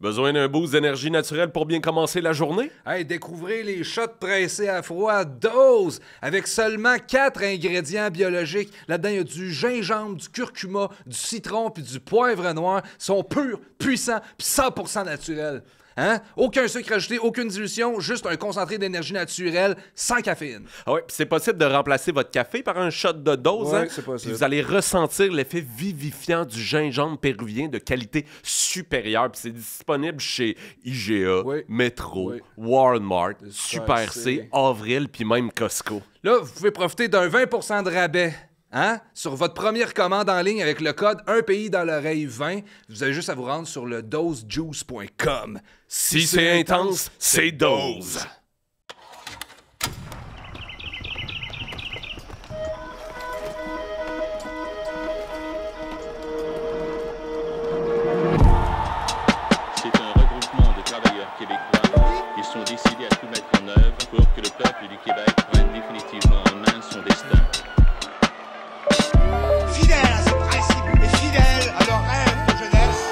Besoin d'un boost d'énergie naturelle pour bien commencer la journée? Hey, découvrez les shots pressés à froid Dose avec seulement 4 ingrédients biologiques. Là-dedans, il y a du gingembre, du curcuma, du citron puis du poivre noir. Ils sont purs, puissants puis 100% naturels. Hein? Aucun sucre ajouté, aucune dilution, juste un concentré d'énergie naturelle sans caféine. Ah oui, puis c'est possible de remplacer votre café par un shot de dose. Ouais, hein? c'est possible. Puis vous allez ressentir l'effet vivifiant du gingembre péruvien de qualité supérieure. Puis c'est disponible chez IGA, Oui. Metro, Oui. Walmart, Super Super C, C. Avril, puis même Costco. Là, vous pouvez profiter d'un 20% de rabais. Hein? Sur votre première commande en ligne avec le code Un pays dans l'oreille 20, vous avez juste à vous rendre sur le dosejuice.com. Si c'est intense, c'est dose. C'est un regroupement de travailleurs québécois. Ils sont décidés à tout mettre en œuvre pour que le peuple du Québec prenne définitivement en main son destin. Fidèles à ce principe et fidèles à leur rêve de jeunesse.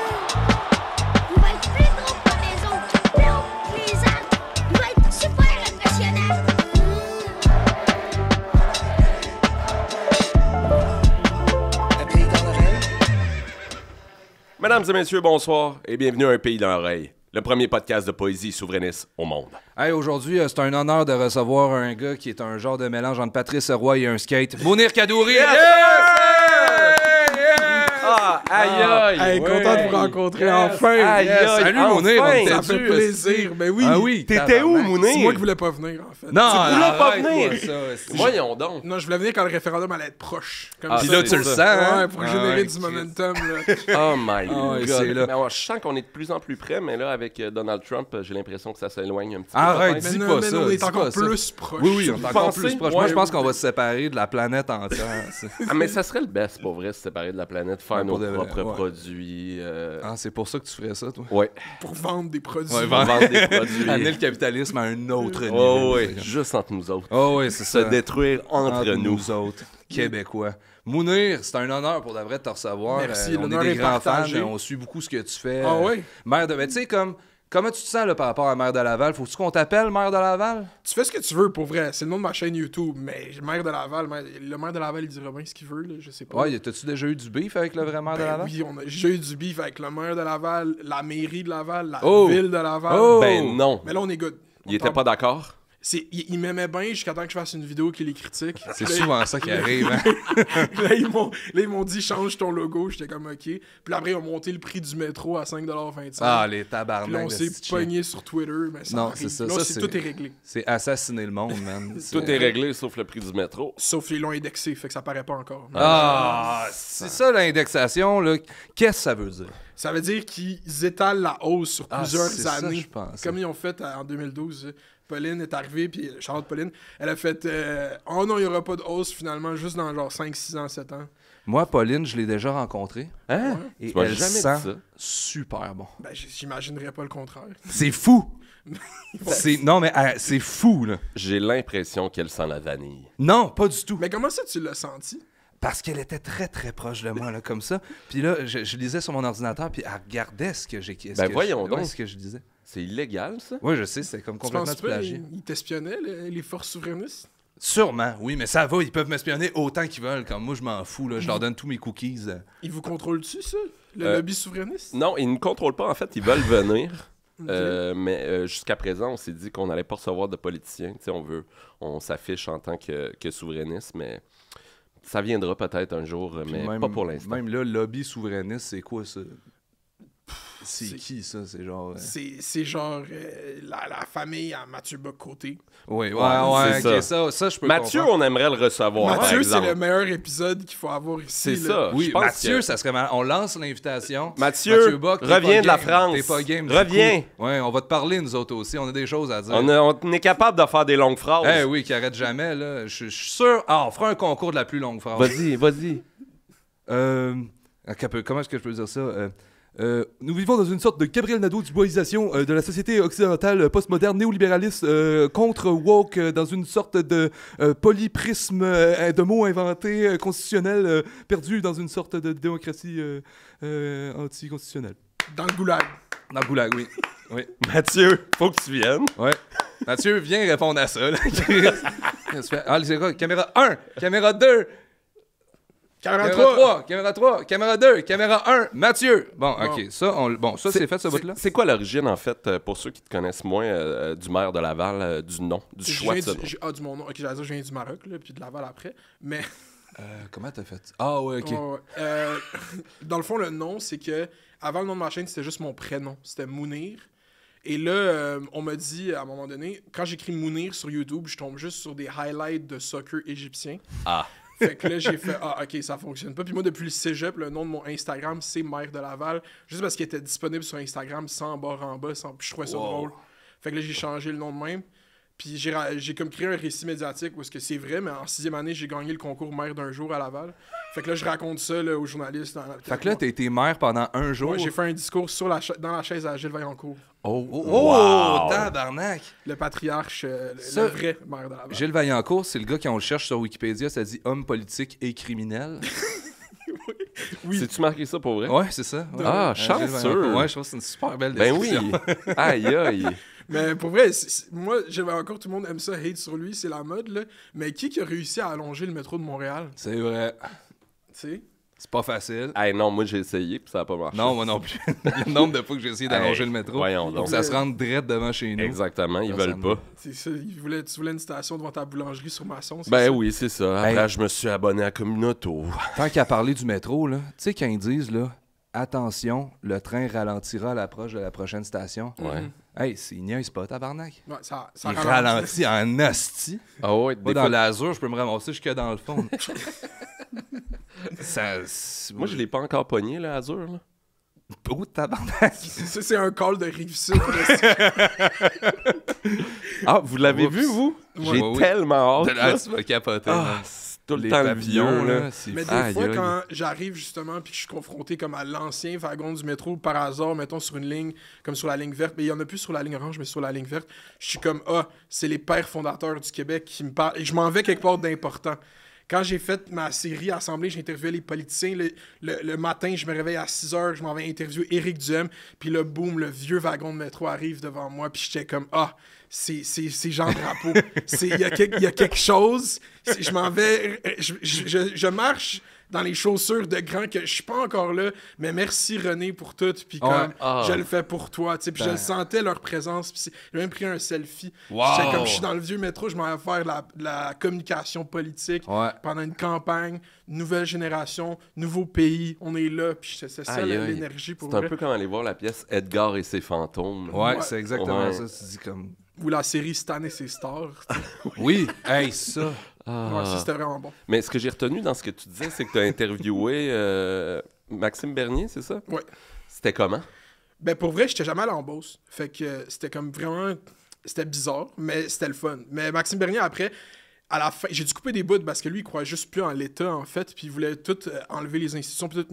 Il va être plus gros que les autres, plus haut que les arbres. Il va être super impressionnant. Un pays dans l'oreille. Mesdames et messieurs, bonsoir et bienvenue à Un pays dans l'oreille, le premier podcast de poésie souverainiste au monde. Hey, aujourd'hui, c'est un honneur de recevoir un gars qui est un genre de mélange entre Patrice Roy et un skate. Mounir Kadouri! Ah, aïe aïe! Hey, content de vous rencontrer enfin. Aïe, Yes. aïe, Salut, enfin! Mounir, on Ça t'a fait vu, plaisir. Ben oui. Ah oui, T'étais où, tabarnak. Mounir? C'est moi qui voulais pas venir, en fait. Non, Tu voulais pas arrête, venir. moi, ça, c'est- Voyons donc. Non, je voulais venir quand le référendum allait être proche. Comme Ah, ça. Puis là, tu le sens, hein? Ouais, pour Ah, générer ouais, du Christ. momentum. Là. Oh my Ah ouais, God. c'est là. Mais ouais, je sens qu'on est de plus en plus près, mais là, avec Donald Trump, j'ai l'impression que ça s'éloigne un petit Arrête, peu. dis Mais pas non, mais ça, on dis est pas encore ça. plus proche. Oui, oui, on est Vous encore pensez? plus proche. Ouais, Moi, je pense oui. qu'on va se séparer de la planète entière. c'est- Ah, mais ça serait le best, pour vrai, se séparer de la planète, faire Ouais, nos pour de vrai, propres ouais. produits. Ah, c'est pour ça que tu ferais ça, toi? Ouais, Pour vendre des produits. Ouais, vendre des produits. Amener le capitalisme à un autre niveau. Oh, ouais, juste entre nous autres. Oh, oui, c'est Se ça. détruire entre nous. autres, Québécois. Mounir, c'est un honneur pour de vrai de te recevoir. Merci, on est l'honneur des est grands partagé. fans, on suit beaucoup ce que tu fais. Ah ouais? Maire de... Mais tu sais, comment tu te sens là, par rapport à Maire de Laval? Faut-tu qu'on t'appelle Maire de Laval? Tu fais ce que tu veux, pour vrai. C'est le nom de ma chaîne YouTube. Mais maire de Laval, le maire de Laval, il dira bien ce qu'il veut. Là, je sais pas. Ouais, t'as-tu déjà eu du beef avec le vrai maire de Ben Laval? oui, j'ai eu du beef avec le maire de Laval, la mairie de Laval, la Oh! ville de Laval. Oh! Ben non. Mais là, on est good. Il était pas d'accord? Il m'aimait bien jusqu'à temps que je fasse une vidéo qui les critique. C'est Là, souvent ça qui arrive, hein? Là, ils m'ont dit change ton logo. J'étais comme ok. Puis là, après, ils ont monté le prix du métro à 5,25$. Ah, les Puis tabarnak. là, on de s'est petits chiens. pogné sur Twitter. Mais ça Non, arrive. c'est ça. Là, Ça, c'est c'est- tout est réglé. C'est assassiner le monde, man. Tout est réglé sauf le prix du métro. Sauf qu'ils l'ont indexé, fait que ça paraît pas encore. Ah, c'est ça l'indexation, là. Qu'est-ce que ça veut dire? Ça veut dire qu'ils étalent la hausse sur Ah, plusieurs c'est ça, années. je pense. Comme ils ont fait en 2012. Pauline est arrivée, puis Charlotte Pauline, elle a fait oh non, il n'y aura pas de hausse finalement, juste dans genre 5, 6 ans, 7 ans. Moi, Pauline, je l'ai déjà rencontrée. Hein? Et Tu m'as elle jamais dit sent ça. super bon. Ben, j'imaginerais pas le contraire. C'est fou! Non, mais c'est fou, là. J'ai l'impression qu'elle sent la vanille. Non, pas du tout. Mais comment ça, tu l'as senti? Parce qu'elle était très, très proche de moi, là, comme ça. Puis là, je lisais sur mon ordinateur, puis elle regardait ce que j'ai... Voyons donc. ce que je disais. C'est illégal, ça? Oui, je sais, c'est comme Tu complètement penses du pas plagiat. ils t'espionnaient, les forces souverainistes? Sûrement, oui, mais ça va, ils peuvent m'espionner autant qu'ils veulent. Comme moi, je m'en fous, là, je leur donne tous mes cookies. Ils vous contrôlent-tu, ça? Le Euh, lobby souverainiste? Non, ils ne contrôlent pas. En fait, ils veulent venir. Ok. Mais jusqu'à présent, on s'est dit qu'on n'allait pas recevoir de politiciens. Tu sais, on s'affiche en tant que souverainiste, mais ça viendra peut-être un jour, mais Même- pas pour l'instant. Même là, lobby souverainiste, c'est quoi ça? C'est c'est- qui ça? C'est genre. C'est genre la famille à Mathieu Bock-Côté. Oui, Ouais, c'est ok, ça, je peux Mathieu, comprendre. on aimerait le recevoir, par Mathieu, c'est exemple. le meilleur épisode qu'il faut avoir ici. C'est là. ça. Oui, je pense Mathieu, que- ça serait mal. On lance l'invitation. Mathieu, Bock, t'es reviens pas de la game. France. T'es pas game. du Reviens. coup. Ouais, on va te parler, nous autres aussi. On a des choses à dire. On est capable de faire des longues phrases. Eh oui, qui arrête jamais, là. Je suis sûr. Ah, on fera un concours de la plus longue phrase. Vas-y. Comment est-ce que je peux dire ça? Nous vivons dans une sorte de Gabriel Nadeau-Duboisisation de la société occidentale postmoderne néolibéraliste contre woke dans une sorte de polyprisme de mots inventés constitutionnels perdus dans une sorte de démocratie anticonstitutionnelle. Dans le goulag. Dans le goulag, oui. Oui. Mathieu, faut que tu viennes. Ouais. Mathieu, viens répondre à ça. Là. Ah, c'est quoi? Caméra 1, caméra 2, Caméra caméra 3. 3, caméra 3, caméra 2, caméra 1, Mathieu. Bon, OK. Ça, c'est fait, ce bout-là. C'est quoi l'origine, en fait, pour ceux qui te connaissent moins, du maire de Laval, du nom, du choix de ce nom? Du mon nom. Ok, j'allais dire, je viens du Maroc, là, puis de Laval après. Mais. Comment t'as fait? Ah, ouais, OK. Ouais. Dans le fond, le nom, c'est que avant le nom de ma chaîne, c'était juste mon prénom. C'était Mounir. Et là, on m'a dit, à un moment donné, quand j'écris Mounir sur YouTube, je tombe juste sur des highlights de soccer égyptien. Ah. Fait que là, j'ai fait, ok, ça fonctionne pas. Puis moi, depuis le cégep, le nom de mon Instagram, c'est Maire de Laval. Juste parce qu'il était disponible sur Instagram sans barre en bas. Puis je trouvais ça drôle. Fait que là, j'ai changé le nom de même. Puis j'ai comme créé un récit médiatique où est-ce que c'est vrai, mais en 6e année, j'ai gagné le concours maire d'un jour à Laval. Fait que là, je raconte ça là, aux journalistes. Fait que là, t'as été maire pendant un jour. Ouais, j'ai fait un discours dans la chaise à Gilles Vaillancourt. Oh, tabarnak! Le patriarche, le vrai maire de Laval. Gilles Vaillancourt, c'est le gars qui on le cherche sur Wikipédia, ça dit homme politique et criminel. Oui. C'est-tu marqué ça pour vrai? Ouais, c'est ça. Ouais. Ah, Gilles chanceux. Vaillancourt. Ouais, je trouve que c'est une super belle Ben description. oui. Aïe, aïe. Mais pour vrai, moi, j'avais encore tout le monde aime ça, hate sur lui, c'est la mode, là. Mais qui a réussi à allonger le métro de Montréal? C'est vrai. Tu sais? C'est pas facile. Hey, non, moi j'ai essayé puis ça a pas marché. Non, moi non plus. Le nombre de fois que j'ai essayé d'allonger Hey, le métro. voyons donc. Pour que ça se rende direct devant chez nous. Exactement, ils veulent Personne. pas. C'est ça, tu voulais une station devant ta boulangerie sur Masson, c'est Ben ça? oui, c'est ça. Après, Hey. je me suis abonné à Communauto. Tant qu'à parler du métro, là, tu sais quand ils disent, là, attention, le train ralentira à l'approche de la prochaine station. Ouais. Hey, c'est niaise pas, tabarnak. Ouais, ça Il ralentit en asti. Ah ouais, Moi, des dans fois- l'azur, je peux me ramasser jusque dans le fond. Moi, je l'ai pas encore pogné, là, Azur. Là. Oh, tabarnak. Ça, c'est un call de Rive-Sud. Ah, vous l'avez Oups. vu, vous? J'ai oui. tellement hâte. Ah, là. tu vas capoter. Ah, man. c'est tout le Les temps le papillons, vieux, là, là. c'est Mais des Aïe, fois, aïe. quand j'arrive justement puis que je suis confronté comme à l'ancien wagon du métro par hasard, mettons sur une ligne, comme sur la ligne verte, mais il y en a plus sur la ligne orange, mais sur la ligne verte, je suis comme, c'est les pères fondateurs du Québec qui me parlent, et je m'en vais quelque part d'important. Quand j'ai fait ma série Assemblée, j'ai interviewé les politiciens. Le matin, je me réveille à 6h, je m'en vais interviewer Éric Duhem. Puis là, boum, le vieux wagon de métro arrive devant moi. Puis j'étais comme, c'est Jean Drapeau. Il y a quelque chose. Je m'en vais, je marche dans les chaussures de grand que je suis pas encore là, mais merci René pour tout. Puis comme, je le fais pour toi. Tu sais, puis je le sentais, leur présence. Puis j'ai même pris un selfie. Wow. J'étais comme, je suis dans le vieux métro, je m'en vais faire la communication politique pendant une campagne, nouvelle génération, nouveau pays, on est là. Puis c'est ça Aïe, aïe. l'énergie pour C'est un vrai. peu comme aller voir la pièce Edgar et ses fantômes. Ouais, c'est exactement Ouais. ça. Tu dis comme. Ou la série Stan et ses stars. Oui, hey, ça. Ouais, ça, c'était vraiment bon. Mais ce que j'ai retenu dans ce que tu disais, c'est que tu as interviewé Maxime Bernier, c'est ça? Ouais. C'était comment? Ben pour vrai, j'étais jamais allé en Beauce. Fait que c'était comme vraiment... C'était bizarre, mais c'était le fun. Mais Maxime Bernier, après, à la fin, j'ai dû couper des bouts parce que lui, il croit juste plus en l'État, en fait, puis il voulait tout enlever les institutions, puis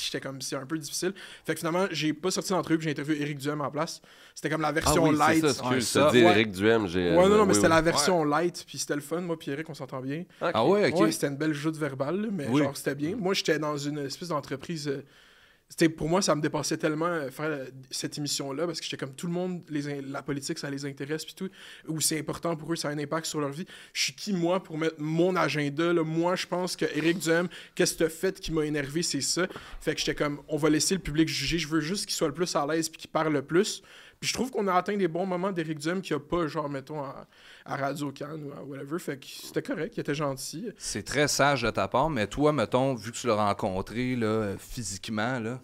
j'étais comme, c'est un peu difficile. Fait que finalement, j'ai pas sorti l'entrevue, puis j'ai interviewé Éric Duhem en place. C'était comme la version oui, light. c'est ça, Ouais, excuse, ça, je te dis ouais. Éric Duhem. J'ai, Ouais, non, mais oui, c'était oui. la version light, puis c'était le fun. Moi, puis Eric, on s'entend bien. Ok. Ah ouais, ok. Ouais, c'était une belle joute verbale, là, mais Oui. genre, c'était bien. Moi, j'étais dans une espèce d'entreprise. C'était, pour moi, ça me dépassait tellement faire cette émission-là, parce que j'étais comme tout le monde, la politique, ça les intéresse, puis tout, ou c'est important pour eux, ça a un impact sur leur vie. Je suis qui, moi, pour mettre mon agenda, là? Moi, je pense que Éric Duhem, qu'est-ce que t'as fait qui m'a énervé, c'est ça. Fait que j'étais comme, on va laisser le public juger, je veux juste qu'il soit le plus à l'aise, puis qu'il parle le plus. Puis je trouve qu'on a atteint des bons moments d'Éric Duhem qui a pas, genre, mettons, à Radio-Can ou à whatever. Fait que c'était correct, il était gentil. C'est très sage de ta part, mais toi, mettons, vu que tu l'as rencontré là, physiquement, là,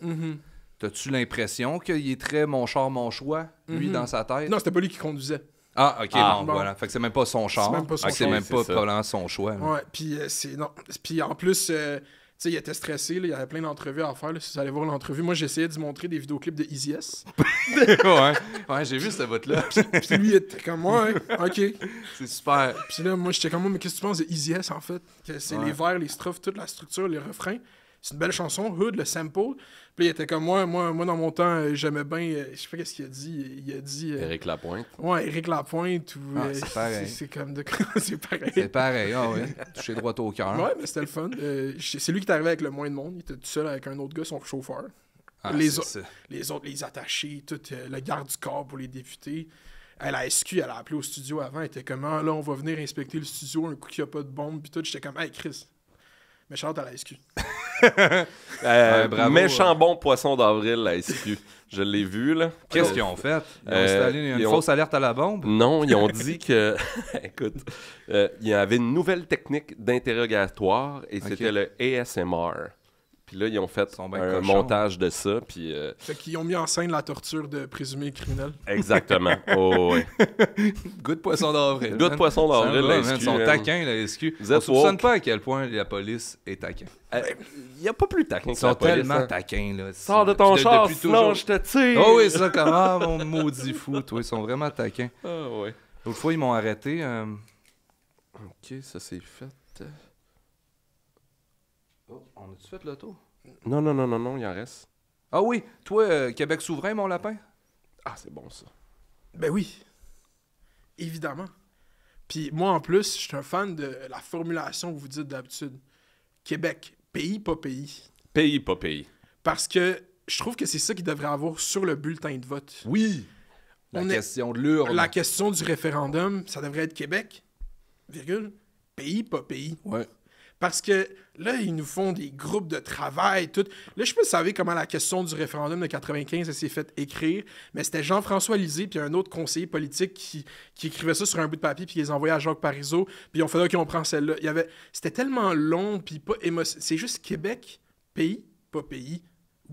t'as-tu l'impression qu'il est très mon char, mon choix, lui, dans sa tête? Non, c'était pas lui qui conduisait. Ah, ok, Ah, bon, voilà. Fait que c'est même pas son char. C'est même pas son Fait que c'est char, même c'est pas ça. probablement son choix. là. Ouais, puis Puis en plus, tu sais, il était stressé, là, il y avait plein d'entrevues à faire. Là, si vous allez voir l'entrevue, moi j'essayais de montrer des vidéoclips de Easy S. ouais, j'ai vu ce bout-là. Puis lui, il était comme, ouais, ok. C'est super. Puis là, moi j'étais comme, mais qu'est-ce que tu penses de Easy S en fait? Que c'est Ouais. les vers, les strophes, toute la structure, les refrains. C'est une belle chanson, Hood, le sample. Puis il était comme, moi dans mon temps, j'aimais bien, je sais pas qu'est-ce qu'il a dit. Il a dit. Éric Lapointe. Ouais, Éric Lapointe. Ou, c'est pareil. C'est comme de c'est pareil. C'est pareil, ah ouais. Touché droit au cœur. Ouais, mais c'était le fun. C'est lui qui est arrivé avec le moins de monde. Il était tout seul avec un autre gars, son chauffeur. les c'est ça. autres, les attachés, tout le garde du corps pour les députés. La SQ, elle a appelé au studio avant, elle était comme, là, on va venir inspecter le studio, un coup qu'il n'y a pas de bombe, puis tout. J'étais comme, hey, Chris, méchante à la SQ. Bravo, méchant bon poisson d'avril, la SQ. Je l'ai vu, là. Qu'est-ce qu'ils ont fait? Ils ont installé une fausse alerte à la bombe? Non, ils ont dit que... Écoute, il y avait une nouvelle technique d'interrogatoire et c'était le ASMR. Puis là, ils ont fait sont bien un cochons. montage de ça, puis... Fait qu'ils ont mis en scène la torture de présumés criminels. Exactement. Oh, ouais. Goût de poisson d'avril. Goût de man. poisson d'avril, Ça va, la man. SQ. Ils sont man. taquins, la SQ. Vous On êtes soupçonne woke. pas à quel point la police est taquin. Il n'y a pas plus taquin Ils que sont la police, tellement hein. taquins, là. Sors de ton char, depuis sinon toujours. je te tire! Oh oui, ça, comment, mon maudit fou, toi. Ils sont vraiment taquins. Ah, ouais. L'autre fois, ils m'ont arrêté. OK, ça c'est fait. Oh, on a-tu fait le tour? Non, il en reste. Ah oui, toi, Québec souverain, mon lapin? Ah, c'est bon, ça. Ben oui, évidemment. Puis moi, en plus, je suis un fan de la formulation que vous dites d'habitude. Québec, pays, pas pays. Pays, pas pays. Parce que je trouve que c'est ça qu'il devrait avoir sur le bulletin de vote. Oui! La On est- question de l'urne. La question du référendum, ça devrait être Québec, virgule, pays, pas pays. Ouais. Parce que là, ils nous font des groupes de travail, tout. Là, je sais pas si vous savez comment la question du référendum de 95 elle s'est fait écrire, mais c'était Jean-François Lisée puis un autre conseiller politique qui écrivait ça sur un bout de papier puis ils les envoyaient à Jacques Parizeau, puis on fait là qu'on prend celle-là. C'était tellement long puis pas émotionnel. C'est juste Québec, pays, pas pays.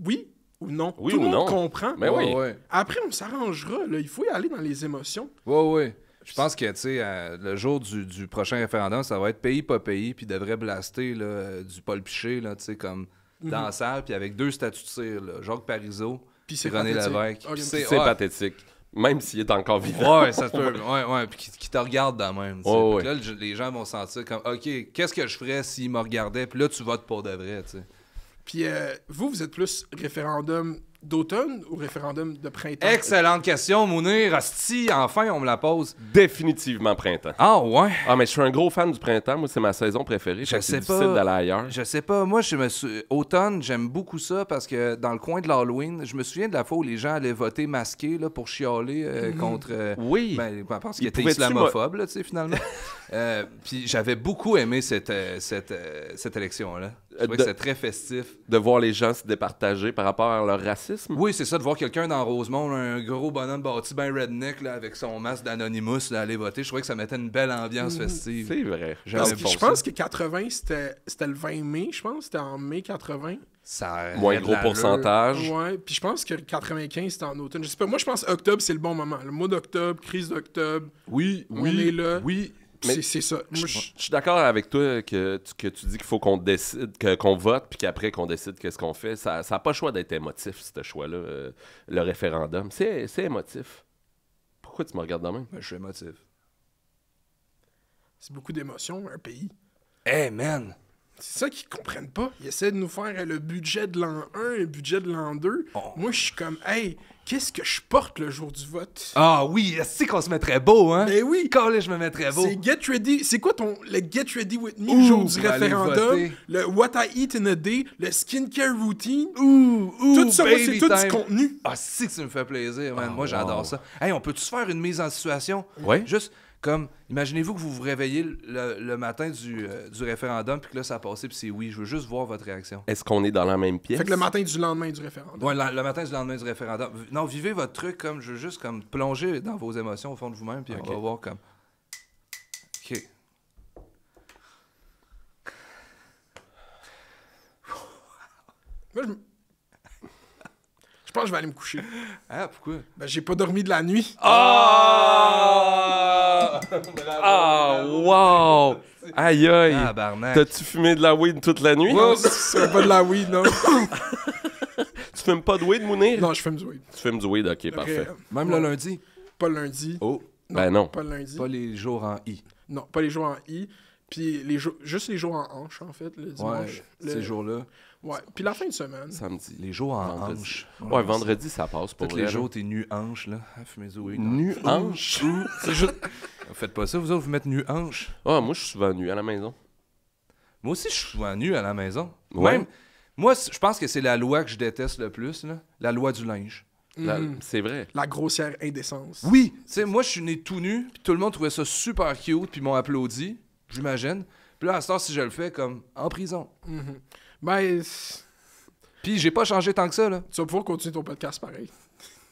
Oui ou non? Oui Tout ou le monde non? comprend. Mais oui. Ouais. Après, on s'arrangera. Là. Il faut y aller dans les émotions. Ouais. Je pense que, tu sais, le jour du prochain référendum, ça va être pays, pas pays, puis devrait blaster là, du Paul Piché, là, tu sais, comme dans la salle, puis avec 2 statuts de cire, là, Jacques Parizeau, Puis puis René pathétique. Lévesque. Ok. Puis C'est ouais, pathétique. Même s'il est encore vivant. Ouais, ça se peut. Ouais, puis qui te regarde dans le même. Tu sais. Ouais, Fait que là, les gens vont sentir comme, OK, qu'est-ce que je ferais s'ils me regardaient? Puis là, tu votes pour de vrai, tu sais. Puis vous êtes plus référendum d'automne ou référendum de printemps? Excellente question, Mounir. Asti, enfin, on me la pose. Définitivement printemps. Ah, ouais? Ah, mais je suis un gros fan du printemps. Moi, c'est ma saison préférée. Je Fait que sais c'est difficile pas. d'aller ailleurs. Je sais pas. Moi, automne, j'aime beaucoup ça parce que dans le coin de l'Halloween, je me souviens de la fois où les gens allaient voter masqués là, pour chialer contre. Oui. Ben, parce qu'ils étaient Pouvais-tu islamophobes, là, tu sais, finalement. Puis j'avais beaucoup aimé cette élection-là. Je trouvais que c'était très festif. De voir les gens se départager par rapport à leur racisme. Oui, c'est ça, de voir quelqu'un dans Rosemont, un gros bonhomme bâti ben redneck, là, avec son masque d'Anonymous, là, aller voter. Je trouvais que ça mettait une belle ambiance festive. C'est vrai. Parce J'avais que je pense que 80, c'était le 20 mai, je pense. C'était en mai 80. Ça Moins aurait de gros l'allure. pourcentage. Ouais, puis je pense que 95, c'était en automne. Je sais pas, moi, je pense que octobre, c'est le bon moment. Le mois d'octobre, crise d'octobre, Oui, on est là. Oui. Mais C'est ça. Moi, Je suis d'accord avec toi que tu dis qu'il faut qu'on décide, qu'on vote, puis qu'après qu'on décide qu'est-ce qu'on fait. Ça n'a pas le choix d'être émotif, ce choix-là, le référendum. C'est émotif. Pourquoi tu me regardes de même? Ben, je suis émotif. c'est beaucoup d'émotions, un pays. Hey, man! C'est ça qu'ils comprennent pas. Ils essaient de nous faire le budget de l'an 1, le budget de l'an 2. Oh. Moi, je suis comme, hey, qu'est-ce que je porte le jour du vote? Ah oui, c'est qu'on se mettrait beau, hein? Ben oui! Quand je me mettrais beau. C'est Get Ready. C'est quoi le Get Ready with Me, Ouh, le jour du pour aller référendum? voter. Le What I Eat in a Day, le Skincare Routine. Ouh, Tout ça, moi, c'est baby tout du time. contenu. Ah, si que ça me fait plaisir, man. Oh, Moi, j'adore wow. ça. Hey, on peut-tu se faire une mise en situation? Ouais. Juste comme, imaginez-vous que vous vous réveillez le matin du référendum, puis que là, ça a passé, puis c'est oui. Je veux juste voir votre réaction. Est-ce qu'on est dans la même pièce? Fait que le matin du lendemain du référendum. Ouais, le matin du lendemain du référendum. Non, vivez votre truc comme, je veux juste comme plonger dans vos émotions au fond de vous-même, puis Ok. on va voir comme... OK. Moi, je pense que je vais aller me coucher. Ah, pourquoi? Ben, j'ai pas dormi de la nuit. Ah! Ah, wow! Aïe, aïe! Ah, barnac. T'as-tu fumé de la weed toute la nuit? C'est pas de la weed, non. Tu fumes pas de weed, Mounir? Non, je fume du weed. Tu fumes du weed, ok, Après, parfait. Même le lundi? Pas le lundi. Oh, Ben non. Pas le lundi. pas les jours en I. Non, pas les jours en I. Puis juste les jours en hanche, en fait, le Ouais, dimanche. ces jours-là. Ouais. Puis la fin de semaine. Samedi. Les jours en Vendredi. hanche. Ouais, vendredi, ça passe pour Tous vrai, les là. jours, t'es nu hanche, là. Ah, fumez du weed. Nu hanche? C'est juste... Vous faites pas ça, vous autres, vous mettez nu hanche? Ah, moi, je suis souvent nu à la maison. Moi aussi, je suis souvent nu à la maison. Ouais. Même, Moi, je pense que c'est la loi que je déteste le plus, là. La loi du linge. C'est vrai. La grossière indécence. Oui, tu sais, moi, je suis né tout nu, puis tout le monde trouvait ça super cute, puis m'ont applaudi, j'imagine. Puis là, à ce temps, si je le fais, comme en prison. Ben, Puis j'ai pas changé tant que ça, là. tu vas pouvoir continuer ton podcast pareil.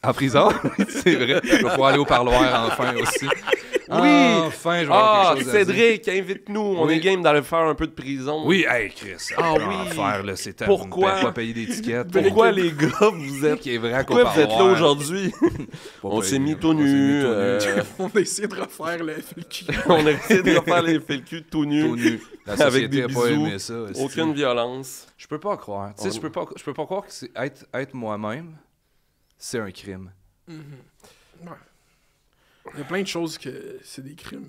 En prison? C'est vrai. Je vais pouvoir aller au parloir enfin aussi. Oui! Enfin, je vais avoir quelque chose à dire. Cédric, invite-nous. On Oui. est game d'aller faire un peu de prison. Oui, hey, Chris. Ah oui. oui. Faire, là, c'est Pourquoi? pas payer d'étiquette. Pourquoi, les gars, vous êtes... Qui est vrai qu'au Pourquoi vous êtes là parloir. aujourd'hui? On s'est mis tout On s'est mis nu. tout nu. On a essayé de refaire le FLQ. On a essayé de refaire les FLQ tout nu. Tout nu. La Avec société des a pas bisous. aimé ça. esti. Aucune violence. Je peux pas croire. Tu sais, je peux pas croire que c'est être moi-même, c'est un crime. Il y a plein de choses que c'est des crimes.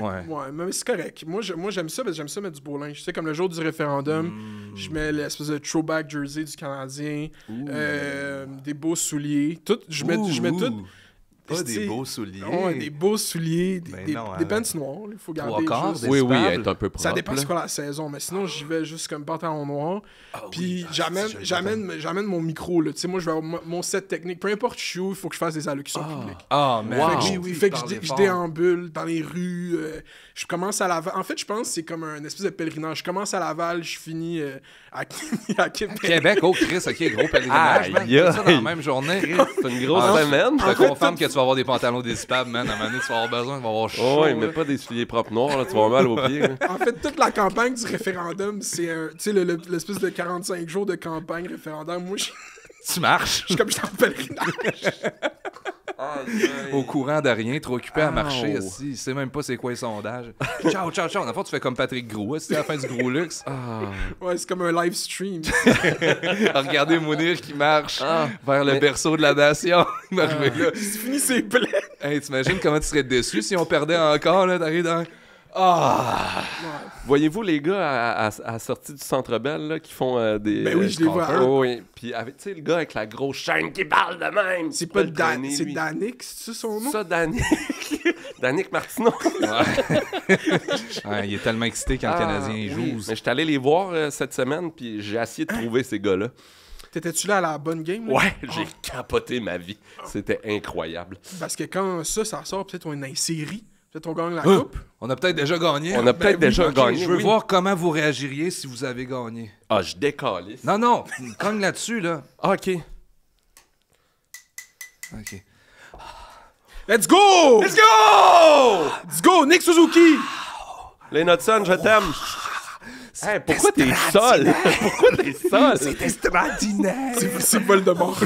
Ouais. Ouais, mais c'est correct. Moi, j'aime ça parce que j'aime ça mettre du beau linge. Tu sais, comme le jour du référendum, je mets l'espèce de throwback jersey du Canadien, des beaux souliers. Tout, je mets tout. Pas Tu sais, des beaux souliers. Ouais, des beaux souliers, Ben des non, pants hein. noirs. Il faut Trois garder quarts juste... des- Oui, Espable. être un peu propre. Ça dépend là. c'est quoi la saison, mais sinon j'y vais juste comme pantalon noir. Puis oui, j'amène mon micro là. Tu sais, moi je vais avoir mon set technique. Peu importe je suis où, il faut que je fasse des allocutions publiques. Ah, mais Wow. Fait que, fait que je déambule dans les rues. Je commence à Laval. En fait, je pense que c'est comme un espèce de pèlerinage. Je commence à Laval, je finis à Québec. Québec, oh Chris, ok, gros pèlerinage, man. Aïe, Tout ça dans la aïe. même journée. C'est une grosse Ah, semaine. Je te confirme que tu vas avoir des pantalons dissipables, man. À un moment donné, tu vas avoir besoin, tu vas avoir chaud. Oh, ouais, là. mais pas des souliers propres noirs, là, tu vas avoir mal aux pieds. là. En fait, toute la campagne du référendum, c'est tu sais, l'espèce de 45 jours de campagne référendaire. Moi, je Tu marches suis comme j'étais en pèlerinage. au courant de rien, trop occupé à marcher. Ow. Ici. Il sait même pas c'est quoi les sondages. Ciao, ciao, ciao. Dans le fond, tu fais comme Patrick Gros. C'est à la fin du Gros Luxe. Ouais, c'est comme un live stream. Regardez Mounir qui marche vers le mais- berceau de la nation. Il va arriver là. C'est fini ses plaies. Hey, t'imagines comment tu serais déçu si on perdait encore, là, t'arrives dans... Voyez-vous les gars à la sortie du Centre Bell là, qui font des. Ben oui, je les vois. campeurs? Oh, oui. Puis, tu sais, le gars avec la grosse chaîne qui parle de même. C'est tu pas peux le traîner, c'est lui. Danick, c'est ça son nom? Ça, Danick. Danick Martineau. Ouais, il est tellement excité quand le Canadien joue. Mais je suis allé les voir cette semaine, puis j'ai essayé de trouver ces gars-là. T'étais-tu là à la bonne game? Là? Ouais, j'ai capoté ma vie. C'était incroyable. Parce que quand ça sort, peut-être on est dans une série. Peut-être on gagne la coupe. On a peut-être déjà gagné. On a peut-être déjà Ok, gagné. Je veux oui. voir comment vous réagiriez si vous avez gagné. Ah, je décalisse. Non, non, cogne là-dessus, là. Ah, OK. OK. Let's go! Let's go! Let's go! Nick Suzuki! Les Notson, je t'aime. Hey, pourquoi t'es seul? Pourquoi t'es seul? C'est extraordinaire! C'est Voldemort.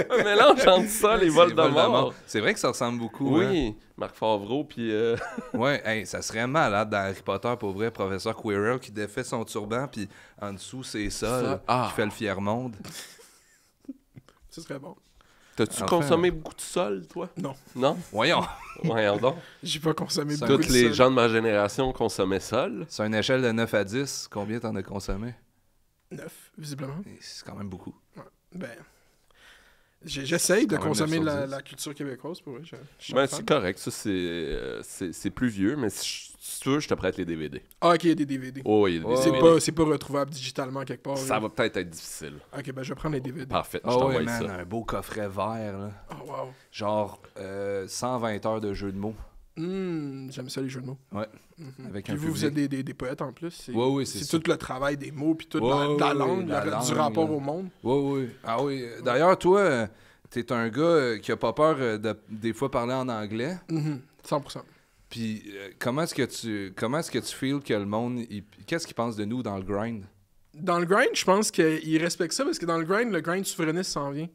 un mélange entre ça et Voldemort. C'est vrai que ça ressemble beaucoup. hein? Oui, Marc Favreau, puis... Ouais, hey, ça serait malade dans Harry Potter, pour vrai, professeur Quirrell qui défait son turban, puis en dessous, c'est Sol Ah. qui fait le fier monde. Ce serait bon. T'as-tu Enfin, consommé beaucoup de sol, toi? Non. Non? Voyons. Voyons donc. J'ai pas consommé Ça- beaucoup Toutes de les sol. gens de ma génération consommaient sol. Sur une échelle de 9 à 10, combien t'en as consommé? 9, visiblement. Et c'est quand même beaucoup. Ben... J'essaye de quand même consommer 9 sur 10. la culture québécoise, pour vrai. Je suis Ben, un fan. c'est correct. Ça, c'est plus vieux, mais si tu veux, je te prête les DVD. Ah, ok, il y a des DVD. Oh, il y a des Ouais, DVD. C'est pas retrouvable digitalement quelque part. Ça là. va peut-être être difficile. Ok, ben je vais prendre les DVD. Parfait, je Oh t'envoie ouais, man, ça. un beau coffret vert, là. Oh, wow. Genre 120 heures de jeu de mots. J'aime ça, les jeux de mots. Ouais. Avec Puis un vous, public. vous êtes des poètes en plus. C'est Ouais, ouais, c'est ça. tout le travail des mots, puis toute Ouais, la ouais, langue, la du langue, rapport là. au monde. Oui, oui. Ah oui. D'ailleurs, toi, t'es un gars qui a pas peur de des fois parler en anglais. 100%. Puis comment est-ce que tu feels que le monde, qu'est-ce qu'il pense de nous dans le grind? Dans le grind, je pense qu'ils respectent ça, parce que dans le grind souverainiste s'en vient.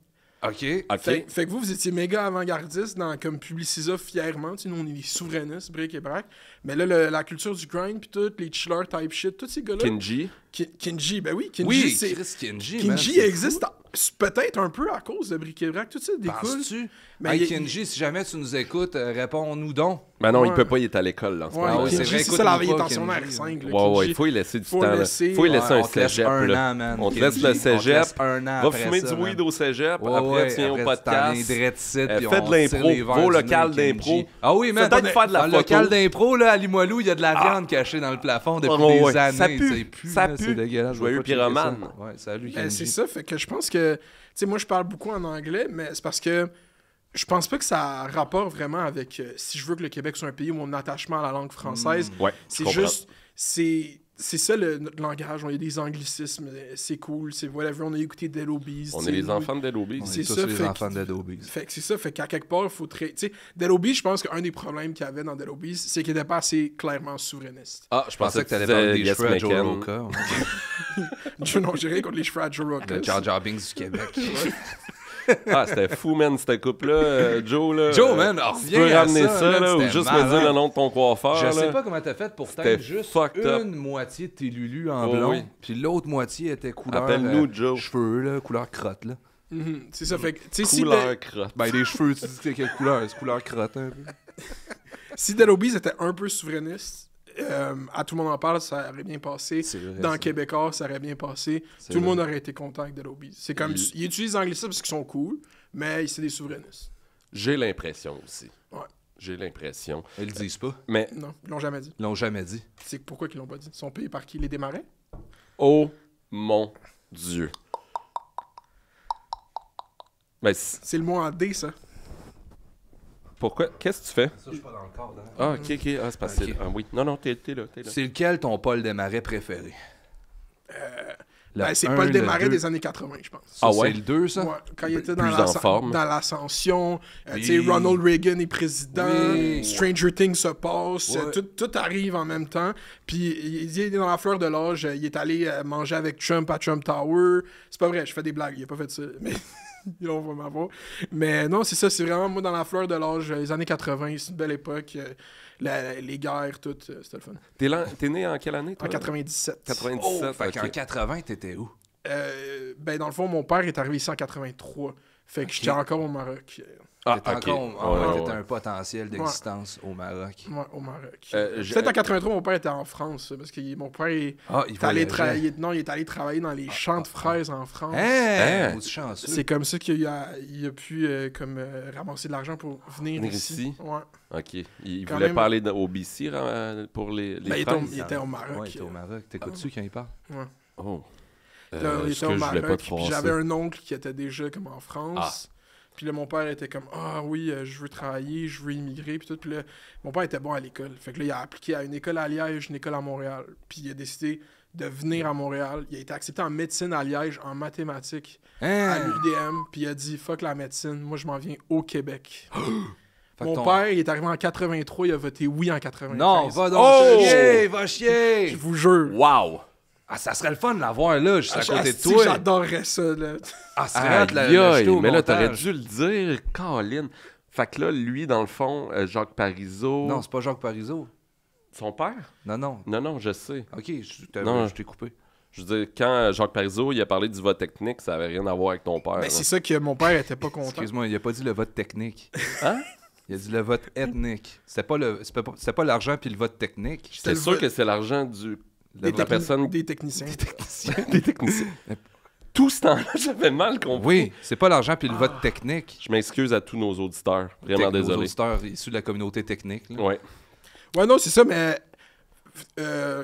OK. OK. Fait que vous étiez méga avant-gardiste dans comme Publicisa fièrement. Tu sais, nous, on est des souverainistes, bric et brac. Mais là, la culture du grind, puis tout, les chillers type shit, tous ces gars-là. Kenji. Kinji, ben oui, Kinji, Oui, c'est... Chris Kenji, man, Kinji c'est existe C'est peut-être un peu à cause de Bric-et-Brac, tout ça découle. Penses-tu? Mais Hey, il y a- Kenji, si jamais tu nous écoutes, réponds-nous donc. Ben non, il Ouais. peut pas, il est à l'école, là, en ce Ouais, moment. ouais, c'est Kenji, vrai, c'est écoute-nous ça, il est pas, en secondaire Kenji. 5. Ouais, ouais, il faut y laisser du Faut temps. Là. laisser- Faut y laisser Ouais, un on te laisse cégep. un là. an, man. On te Kenji, laisse le on te cégep. laisse un an Va après fumer ça, du weed man. au cégep. Ouais, Après, ouais, tu viens au après, t'en viens podcast. direct ici, puis Fais de on tire l'impro, les verres va au du local nez, d'impro. Kenji. Ah oui, man. Peut-être faire de la Dans le photo. local d'impro, là, à Limoilou, il y a de la viande cachée dans le plafond depuis Oh, ouais. des années. Ça pue. Ça là, pue. C'est dégueulasse. Joyeux Je vais pas checker pyromane. ça. Ouais, salut, Ben, Kenji. c'est ça, fait que je pense que... Tu sais, moi, je parle beaucoup en anglais, mais c'est parce que je pense pas que ça a rapport vraiment avec si je veux que le Québec soit un pays où mon attachement à la langue française. Ouais, je C'est comprends. juste... C'est ça notre langage. Il y a des anglicismes, c'est cool, c'est whatever. On a écouté Dead Obies. On tu est sais, les enfants de Dead Obies. On c'est est tous ça, les fait enfants que- d'Adobe. Fait que c'est ça, fait qu'à quelque part, il faut tu sais, Dead Obies, je pense qu'un des problèmes qu'il y avait dans Dead Obies, c'est qu'il n'était pas assez clairement souverainiste. Ah, je Je pensais que t'allais parler des cheveux à Joe Roca. Non, j'ai rien contre les cheveux à Joe Rock. Le Jar Jar Binks du Québec. Ah, c'était fou, man, cette coupe-là. Joe, là. Joe, man, tu peux reviens à ramener ça, ça, man, là, ou c'était juste me malade. dire le nom de ton coiffeur. Je sais là. pas comment t'as fait pour C'était teindre juste fucked up. une moitié de tes lulus en Oh, blond, oui. puis l'autre moitié était couleur Appelle-nous Joe. cheveux, là, couleur crotte. Là. Mhm, c'est ça, fait que, tu sais, si, Couleur crotte. Ben, les cheveux, tu dis que c'est quelle couleur? C'est couleur crotte, un peu. si Dead Obies était un peu souverainiste, à tout le monde en parle, ça aurait bien passé. C'est vrai, Dans ça. Québécois, ça aurait bien passé. C'est Tout le vrai. monde aurait été content avec Dead Obies. C'est comme, ils utilisent l'anglicisme parce qu'ils sont cool, mais c'est des souverainistes. J'ai l'impression aussi. Ouais. J'ai l'impression. Ils le disent pas. Mais, Non, ils l'ont jamais dit. Ils l'ont jamais dit. C'est pourquoi qu'ils l'ont pas dit. Ils sont payés par qui? Les Desmarais? oh mon Dieu. Mais C'est le mot en D, ça. pourquoi? Qu'est-ce que tu fais? Ça, je suis pas dans le cadre. Hein. Ah, ok, ok. Ah, c'est parce que. Ok. Ah, oui. Non, non, t'es là. C'est lequel ton Paul Desmarais préféré? Le Ben, c'est 1, pas le le démarré 2. des années 80, je pense. Ah ouais? C'est le 2, ça? Ouais, quand il était dans Plus en forme. dans l'ascension, Oui. tu sais, Ronald Reagan est président, Oui. Stranger Things se passe, Ouais. tout arrive en même temps. Puis il est dans la fleur de l'âge, il est allé manger avec Trump à Trump Tower. C'est pas vrai, je fais des blagues, il a pas fait ça, mais on va m'avoir. Mais non, c'est ça, c'est vraiment moi dans la fleur de l'âge, les années 80, c'est une belle époque, les guerres, tout, c'était le fun. T'es né en quelle année, toi? En 97. 97. Oh, fait qu'en ok. 80, t'étais où? Ben dans le fond, mon père est arrivé ici en 83. Fait que j'étais encore au Maroc. Ah, T'étais ok. encore... Ouais, ouais, t'étais ouais. un potentiel d'existence au Maroc. Ouais, au Maroc. J'ai- Peut-être en 83, mon père était en France. Parce que mon père il Ah, il est allé voyageait. il est allé travailler dans les champs de fraises en France. Hein? Hein? Aussi chanceux. C'est comme ça qu'il a pu ramasser de l'argent pour venir Venir ici. ici? Ouais. Ok. Il Quand voulait même- parler au BC pour les Ben, il fraises? était au Maroc. Ouais, il était au Maroc. T'écoutes-tu quand il parle? Ouais. Oh. Là, il Est-ce était au que je voulais pas Maroc. te Puis froisser? j'avais un oncle qui était déjà comme en France. Puis là, mon père était comme ah oui, je veux travailler, je veux immigrer. Puis tout. Puis là, mon père était bon à l'école. Fait que là, il a appliqué à une école à Liège, une école à Montréal. Puis il a décidé de venir à Montréal. Il a été accepté en médecine à Liège, en mathématiques à Hein? l'UDM. Puis il a dit fuck la médecine, moi je m'en viens au Québec. Fait que Mon ton- père, il est arrivé en 83, il a voté oui en 95. Non, va donc Oh! chier! Va Je chier! vous jure. Wow! Ah, ça serait le fun de l'avoir là, juste à côté de Asti, toi. j'adorerais ça, là. Ah, ça serait Aïe, hâte de le jeter au mais là, t'aurais montage. dû le dire, Colin. Fait que là, lui, dans le fond, Jacques Parizeau... Non, c'est pas Jacques Parizeau. Son père? Non, non. Non, non, je sais. Ok, Non. je t'ai coupé. Je veux dire, quand Jacques Parizeau, il a parlé du vote technique, ça avait rien à voir avec ton père. Mais là. c'est ça que mon père était pas content. Excuse-moi, il a pas dit le vote technique. Hein? Il a dit le vote ethnique. C'était pas l'argent puis le vote technique. C'est sûr que c'est l'argent du... Des, de la personne... des techniciens. Des techniciens. Tout ce temps-là, j'avais mal compris. Oui, c'est pas l'argent puis le vote technique. Je m'excuse à tous nos auditeurs. Vraiment Nos désolé. auditeurs issus de la communauté technique. là. Ouais. Ouais, non, c'est ça, mais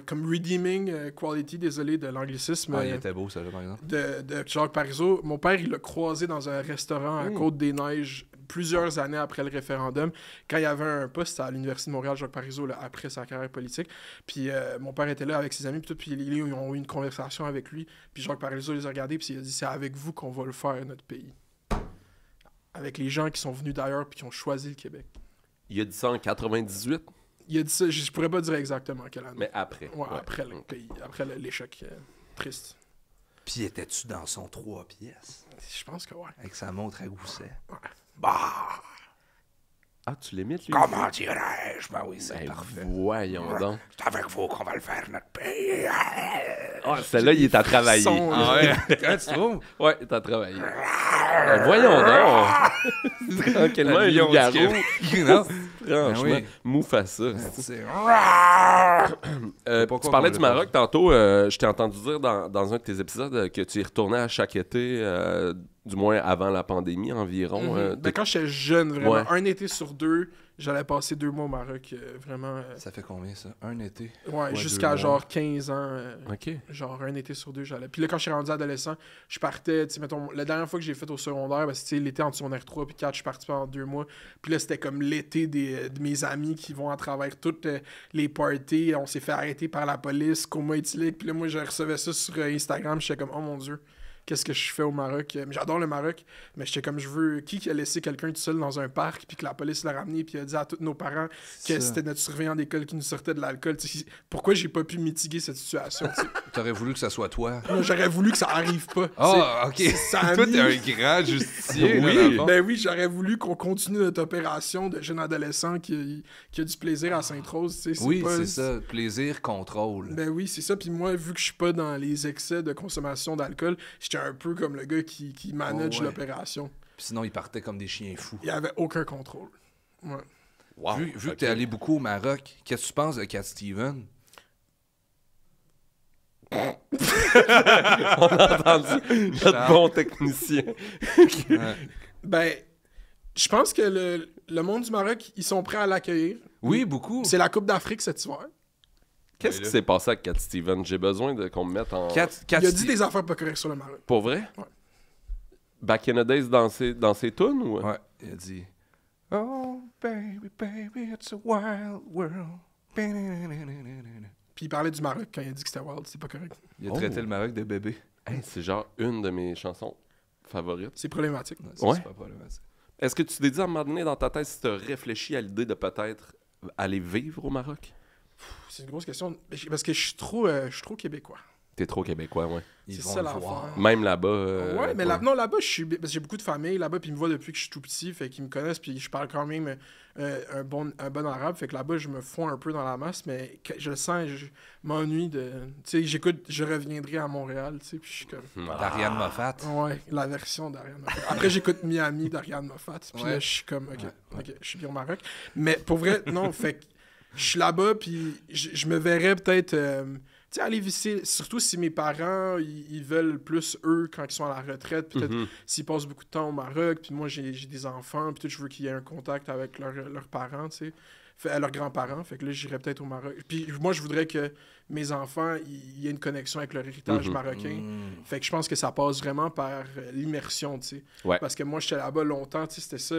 comme redeeming quality, désolé de l'anglicisme, Ah, il était beau, ça, là, par exemple. de Jacques Parizeau, mon père, il l'a croisé dans un restaurant à Côte-des-Neiges plusieurs années après le référendum, quand il y avait un poste à l'Université de Montréal, Jacques Parizeau, là, après sa carrière politique. Puis mon père était là avec ses amis, puis tout, puis ils ont eu une conversation avec lui. Puis Jacques Parizeau les a regardés, puis il a dit « C'est avec vous qu'on va le faire, notre pays. » Avec les gens qui sont venus d'ailleurs, puis qui ont choisi le Québec. Il a dit ça en 98, Il a dit ça, je pourrais pas dire exactement quelle année. mais après. Ouais, après le pays, après l'échec triste. Puis étais-tu dans son 3 pièces? Je pense que ouais. Avec sa montre à gousset. Bah! Ah, tu l'imites, lui? Comment dirais-je? Ben oui, c'est Ben, parfait. voyons donc. C'est avec vous qu'on va le faire, notre pays. Ah, celle-là, il est à travailler. Son, Ah ouais? Quand tu trouves? Ouais, il est à travailler. Ben, voyons donc. Tranquillement, un lion du loup-garou. Québec. Non? Franchement, Ben oui. Mufasa. C'est... Tu Pourquoi parlais qu'on du l'a Maroc tantôt. Je t'ai entendu dire dans un de tes épisodes que tu y retournais à chaque été, du moins avant la pandémie environ. Ben, quand j'étais jeune, vraiment, Ouais. un été sur 2, j'allais passer 2 mois au Maroc. Vraiment. Ça fait combien, ça? Un été? Ouais, 2 jusqu'à mois. genre 15 ans. OK. Genre un été sur 2, j'allais. Puis là, quand je suis rendu adolescent, je partais, tu sais, mettons, la dernière fois que j'ai fait au secondaire, ben, c'était l'été entre secondaire 3 puis 4, je suis parti pendant 2 mois. Puis là, c'était comme l'été de mes amis qui vont à travers toutes les parties. On s'est fait arrêter par la police, coma éthylique. Puis là, moi, je recevais ça sur Instagram. J'étais comme, oh mon Dieu, qu'est-ce que je fais au Maroc? Mais j'adore le Maroc, mais j'étais comme, je veux... Qui a laissé quelqu'un tout seul dans un parc, puis que la police l'a ramené, puis a dit à tous nos parents que ça. c'était notre surveillant d'école qui nous sortait de l'alcool? Tu sais, pourquoi j'ai pas pu mitiguer cette situation? Tu sais? T'aurais voulu que ça soit toi. Moi, j'aurais voulu que ça arrive pas. Ah, ok. ça a Toi, mis- t'es un grand justicier. Oui. là, dans le fond. Ben oui, j'aurais voulu qu'on continue notre opération de jeune adolescent qui a du plaisir à Sainte-Rose. Tu sais, Oui, pas- c'est ça. Plaisir, contrôle. Ben oui, c'est ça. Puis moi, vu que je suis pas dans les excès de consommation d'alcool, j'étais un peu comme le gars qui manage Oh, ouais. l'opération. Puis sinon, ils partaient comme des chiens fous. Il y avait aucun contrôle. Ouais. Wow. Vu que OK. t'es allé beaucoup au Maroc, qu'est-ce que tu penses de Cat Steven? Entendu. Notre bon technicien. Ben, je pense que le monde du Maroc, ils sont prêts à l'accueillir. Oui, beaucoup. C'est la Coupe d'Afrique cet hiver. Qu'est-ce qui s'est passé avec Cat Stevens? J'ai besoin qu'on me mette en... Cat Il a dit Stevens. des affaires pas correctes sur le Maroc. Pour vrai? Ouais. Back in the days dans ses tunes ou... Ouais, il a dit... Oh, baby, baby, it's a wild world. Puis il parlait du Maroc quand il a dit que c'était wild, c'est pas correct. Il a Oh. traité le Maroc de bébé. Hey, c'est genre une de mes chansons favorites. C'est problématique. Ouais, c'est Ouais. super problématique. Est-ce que tu t'es dit à un moment donné dans ta tête si tu as réfléchi à l'idée de peut-être aller vivre au Maroc? C'est une grosse question. Parce que je suis trop québécois. T'es trop québécois, ouais. Ils C'est vont ça le l'affaire. voir. Même là-bas. Ouais, mais pas- non, là-bas, parce que j'ai beaucoup de famille là-bas, puis ils me voient depuis que je suis tout petit, fait qu'ils me connaissent, puis je parle quand même un bon arabe, fait que là-bas, je me fonds un peu dans la masse, mais je le sens, je m'ennuie de... Tu sais, je reviendrai à Montréal, tu sais, puis je suis comme... D'Ariane Moffat. Ouais, la version d'Ariane Moffat. Après, j'écoute Miami d'Ariane Moffat, puis Ouais. là, je suis comme, ok, je suis bien au Maroc. Mais pour vrai, non, fait que je suis là-bas, puis je me verrais peut-être... tu sais, aller visiter, surtout si mes parents, ils veulent plus eux quand ils sont à la retraite, peut-être Mhm. s'ils passent beaucoup de temps au Maroc, puis moi j'ai des enfants, puis tout, je veux qu'il y ait un contact avec leurs parents, tu sais, leurs grands-parents, fait que là j'irais peut-être au Maroc. Puis moi je voudrais que mes enfants, il y ait une connexion avec leur héritage Mhm. marocain. Mm. Fait que je pense que ça passe vraiment par l'immersion, tu sais. Ouais. Parce que moi j'étais là-bas longtemps, tu sais, c'était ça